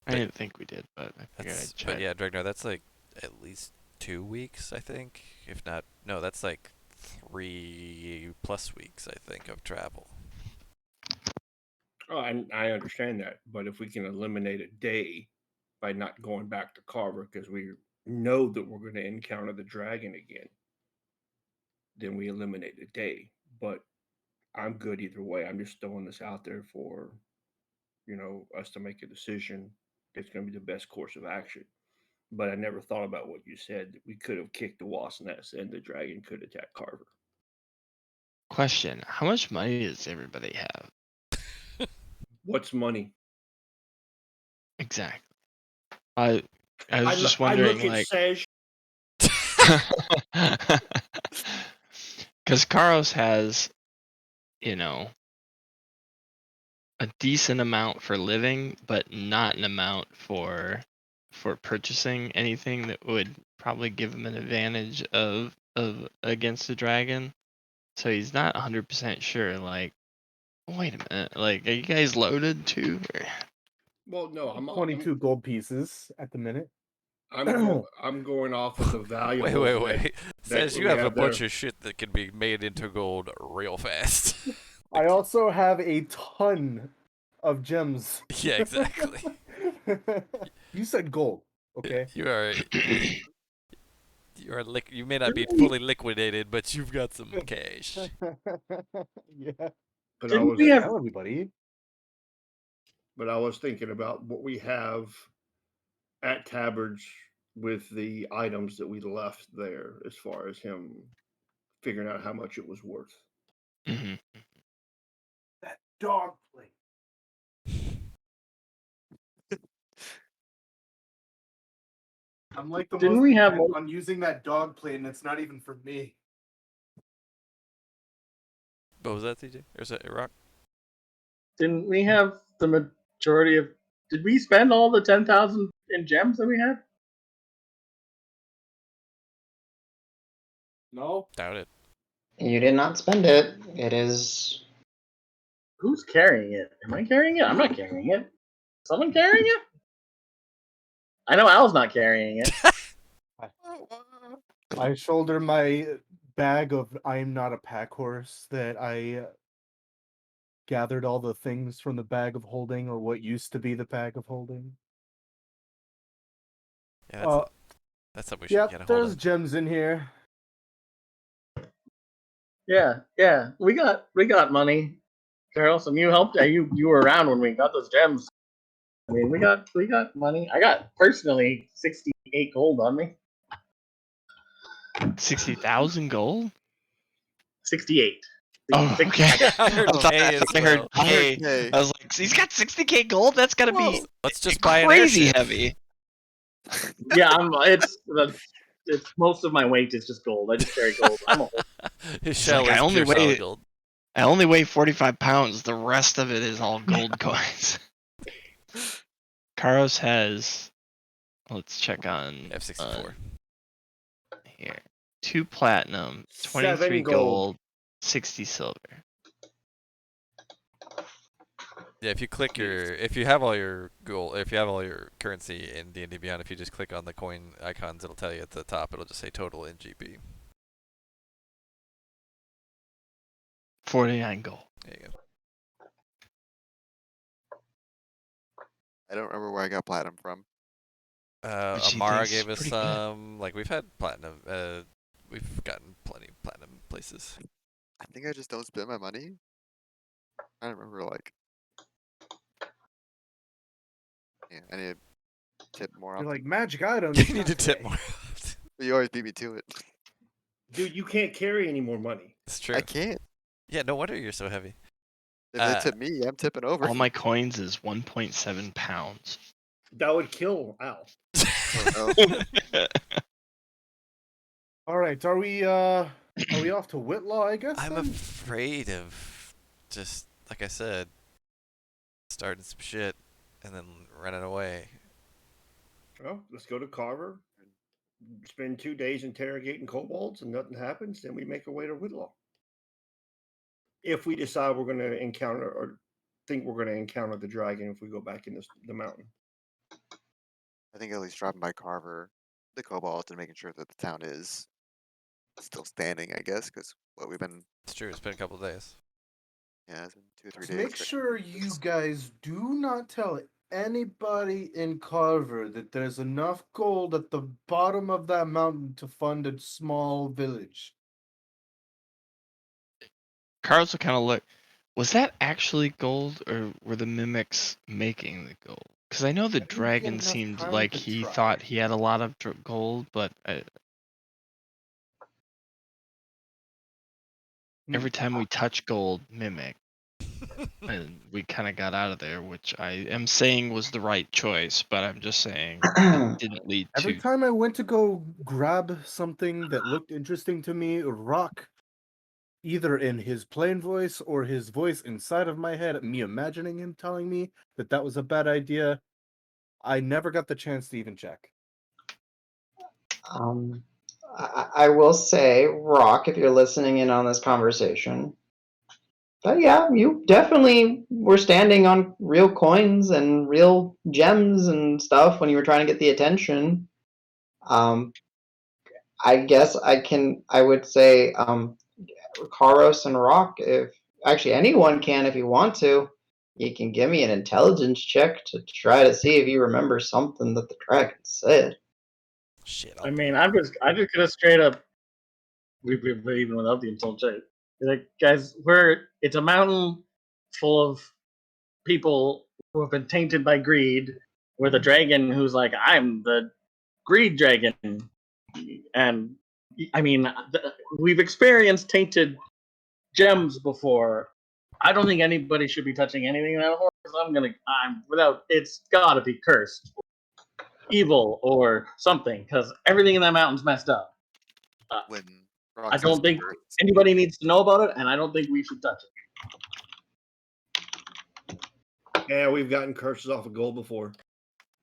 I didn't think we did, but I figured I'd check. But yeah, Dragnar, that's like at least 2 weeks, I think. If not, no, that's like 3+ weeks, I think, of travel. Oh, and I understand that, but if we can eliminate a day by not going back to Carver because we know that we're going to encounter the dragon again, then we eliminate a day. But I'm good either way. I'm just throwing this out there for, us to make a decision. It's going to be the best course of action. But I never thought about what you said, that we could have kicked the wasp nest and the dragon could attack Carver. Question: how much money does everybody have? What's money? Exactly. I was just wondering, I look at like, because Karos has, a decent amount for living, but not an amount for purchasing anything that would probably give him an advantage of against the dragon. So he's not 100% sure. Like, wait a minute, like, are you guys loaded too? Well, no, I'm 22 gold pieces at the minute. I'm going off of the valuables. Wait. Says you have a bunch there. of shit that can be made into gold real fast. I also have a ton of gems. Yeah, exactly. You said gold, okay? You are you may not be fully liquidated, but you've got some cash. Yeah. But Didn't we have Tell everybody. But I was thinking about what we have at Tabard's with the items that we left there, as far as him figuring out how much it was worth. Mm-hmm. That dog plate. I'm like the Didn't most we have intent more- on using that dog plate, and it's not even for me. What was that, TJ? Or is that Rock? Didn't we have the majority of? Did we spend all the 10,000 in gems that we had? No. Doubt it. You did not spend it. It is. Who's carrying it? Am I carrying it? I'm not carrying it. Someone carrying it? I know Al's not carrying it. I shoulder my bag of I'm not a pack horse that I gathered all the things from the bag of holding, or what used to be the bag of holding. Yeah, that's something we should Yeah, get a hold there's of. gems in here. Yeah. We got money. Carlson, you helped. You were around when we got those gems. I mean, we got money. I got personally 68 gold on me. 60,000 gold? 68. Oh, okay. I heard 100K as well. K. 100K. I was like, he's got 60K gold. That's gotta be Let's just buy an crazy airship. heavy. Yeah, it's most of my weight is just gold. I just carry gold. I'm a whole. His It's shell like, I is only pure solid weigh- gold. I only weigh 45 pounds. The rest of it is all gold coins. Karos has. Let's check on F64. here. 2 platinum, 23 7 gold. 60 silver. Yeah, if you click if you have all your gold, if you have all your currency in D&D Beyond, if you just click on the coin icons, it'll tell you at the top. It'll just say total in GP. 49 gold. There you go. I don't remember where I got platinum from. But she Amara thinks gave us pretty good. some. Like we've had platinum. We've gotten plenty of platinum places. I think I just don't spend my money. I don't remember like. Yeah, I need to tip more You're often. like magic items. You need to not tip today." more. You always beat me to it. Dude, you can't carry any more money. It's true. I can't. Yeah, no wonder you're so heavy. If they tip me, I'm tipping over. All my coins is 1.7 pounds. That would kill Al. Oh, no. All right, are we off to Whitlaw? I guess. I'm then? afraid of just like I said, starting some shit and then running away. Well, let's go to Carver. Spend 2 days interrogating kobolds and nothing happens, then we make our way to Whitlaw. If we decide we're going to encounter or think we're going to encounter the dragon if we go back in the mountain. I think at least dropping by Carver, the Cobalt, and making sure that the town is still standing, I guess, because what we've been, It's true. It's been a couple of days. yeah, it's been 2 or 3 Just days. make sure you guys do not tell anybody in Carver that there's enough gold at the bottom of that mountain to fund a small village. Carlos will kind of look. Was that actually gold, or were the mimics making the gold? Because I know the didn't get dragon enough seemed time like to he try. thought he had a lot of gold, but every time we touch gold, mimic, and we kind of got out of there, which I am saying was the right choice, but I'm just saying it didn't lead Every to. time I went to go grab something that looked interesting to me, Rock, either in his plain voice or his voice inside of my head, me imagining him telling me that that was a bad idea, I never got the chance to even check. I will say, Rock, if you're listening in on this conversation, but yeah, you definitely were standing on real coins and real gems and stuff when you were trying to get the attention. I guess I would say, Karos and Rock, if actually anyone can, if you want to, you can give me an intelligence check to try to see if you remember something that the dragon said. Shit. I mean, I'm just gonna straight up. Even without the insult check, like guys, it's a mountain full of people who have been tainted by greed, with a dragon who's like, I'm the greed dragon, and I mean, we've experienced tainted gems before. I don't think anybody should be touching anything in that horse. I'm without. It's gotta be cursed. evil or something, because everything in that mountain's messed up. When I Rock don't says think curse, anybody needs to know about it, and I don't think we should touch it. Yeah, we've gotten curses off of gold before.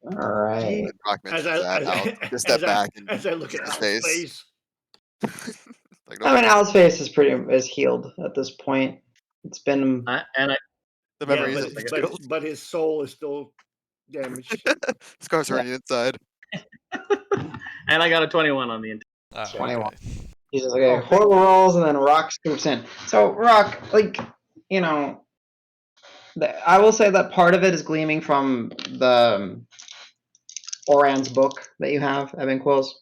All right. when Rock mentions As that, I'll take a step back and as I look at his Al's face. face. Like, I nope, mean, Al's face is healed at this point. It's been I the Yeah, memory is healed. but his soul is still damaged. Scars hurting inside. and I got a 21 on the entire. Ah, 21. okay. He's just like, okay, Oh, horrible rolls, and then Rock scoops in. So Rock, like, you know, I will say that part of it is gleaming from the Oran's book that you have, Evan Quills.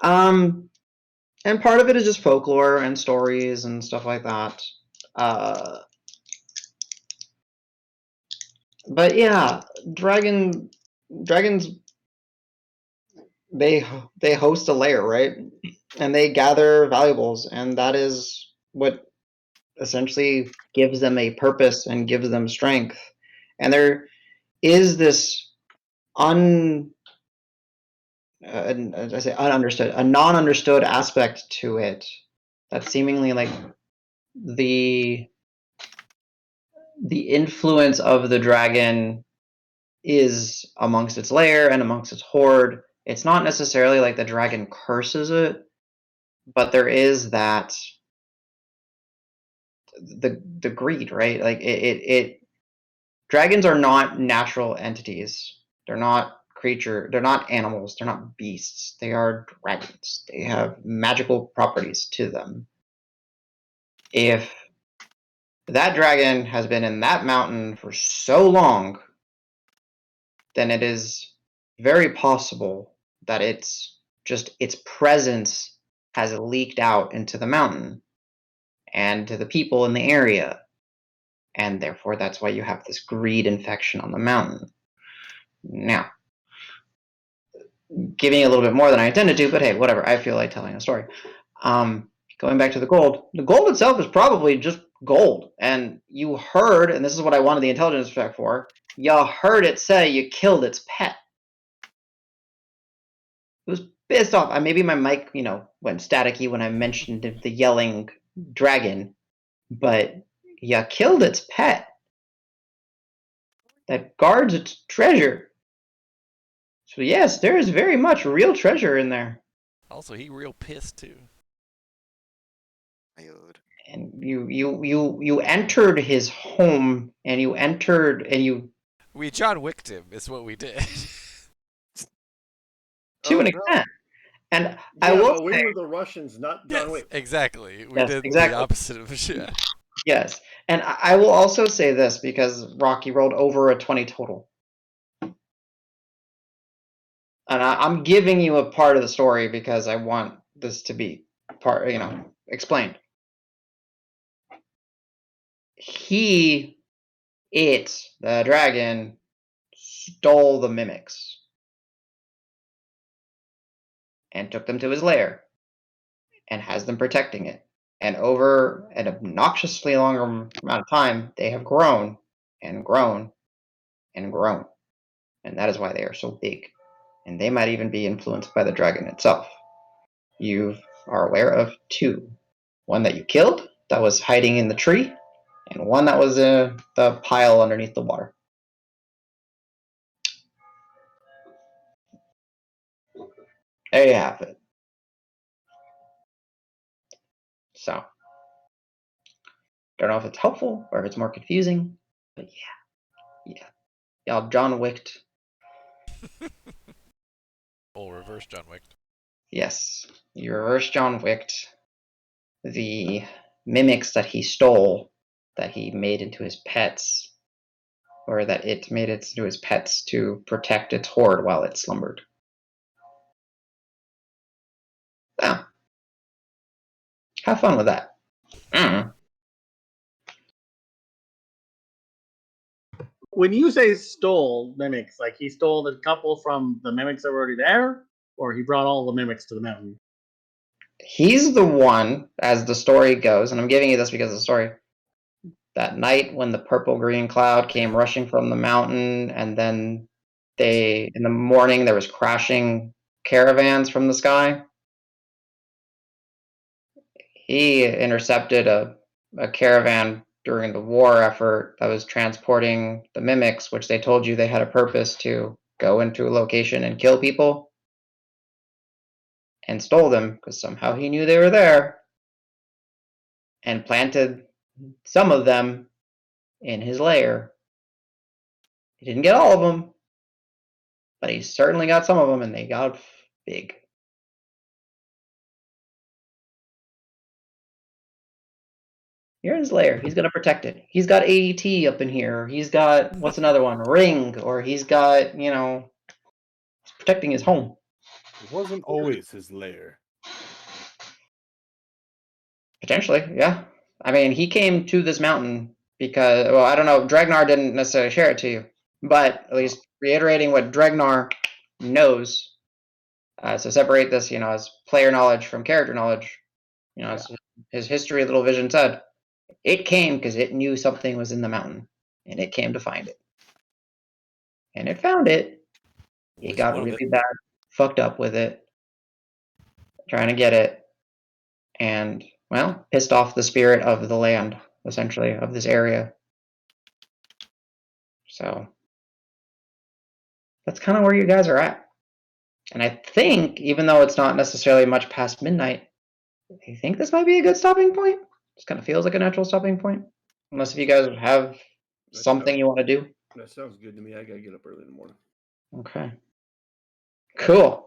And part of it is just folklore and stories and stuff like that. But yeah, dragons they host a lair, right? And they gather valuables, and that is what essentially gives them a purpose and gives them strength. And there is this I say ununderstood, a non-understood aspect to it that seemingly like the influence of the dragon is amongst its lair and amongst its horde. It's not necessarily like the dragon curses it, but there is that the greed, right? Like it dragons are not natural entities. They're not they're not animals, they're not beasts. They are dragons. They have magical properties to them. If that dragon has been in that mountain for so long, then it is very possible that its presence has leaked out into the mountain and to the people in the area. And therefore, that's why you have this greed infection on the mountain. Now, giving you a little bit more than I intended to, but hey, whatever. I feel like telling a story. Going back to the gold itself is probably just gold. And you heard, and this is what I wanted the intelligence check for, you heard it say you killed its pet. It was pissed off. Maybe my mic, went staticky when I mentioned the yelling dragon, but you killed its pet that guards its treasure. So yes, there is very much real treasure in there. Also, he real pissed too. And you entered his home, and We John Wicked him. Is what we did. to an extent. And Yeah, I will but we say, were the Russians, not John Yes, Wick. exactly. We Yes, did exactly. the opposite of shit. yes, and I will also say this because Rocky rolled over a 20 total. And I'm giving you a part of the story because I want this to be explained. The dragon, stole the mimics and took them to his lair and has them protecting it. And over an obnoxiously long amount of time, they have grown and grown and grown. And that is why they are so big. And they might even be influenced by the dragon itself. You are aware of two. One that you killed, that was hiding in the tree, and one that was in the pile underneath the water. There you have it. So, don't know if it's helpful or if it's more confusing, but yeah. Y'all John Wicked. Full reverse John Wick. Yes, you reverse John Wicked the mimics that he stole, that he made into his pets, or that it made it into his pets to protect its horde while it slumbered. Yeah. Have fun with that. When you say stole mimics, like he stole the couple from the mimics that were already there, or he brought all the mimics to the mountain? He's the one, as the story goes, and I'm giving you this because of the story, that night when the purple-green cloud came rushing from the mountain, and then In the morning, there was crashing caravans from the sky. He intercepted a caravan during the war effort that was transporting the mimics, which they told you they had a purpose to go into a location and kill people, and stole them because somehow he knew they were there and planted some of them in his lair. He didn't get all of them, but he certainly got some of them, and they got big. You're in his lair. He's gonna protect it. He's got AET up in here. He's got what's another one? Ring, or he's got he's protecting his home. It wasn't always his lair. Potentially, yeah. I mean, he came to this mountain because, well, I don't know. Dregnar didn't necessarily share it to you, but at least reiterating what Dregnar knows. So separate this, as player knowledge from character knowledge. As his history, Little Vision said, it came because it knew something was in the mountain, and it came to find it. And it found it. It least got one of really bad, fucked up with it, trying to get it, and, well, pissed off the spirit of the land, essentially, of this area. So that's kind of where you guys are at. And I think, even though it's not necessarily much past midnight, I think this might be a good stopping point. Just kind of feels like a natural stopping point. Unless if you guys have something you want to do. That sounds good to me. I gotta get up early in the morning. Okay. Cool.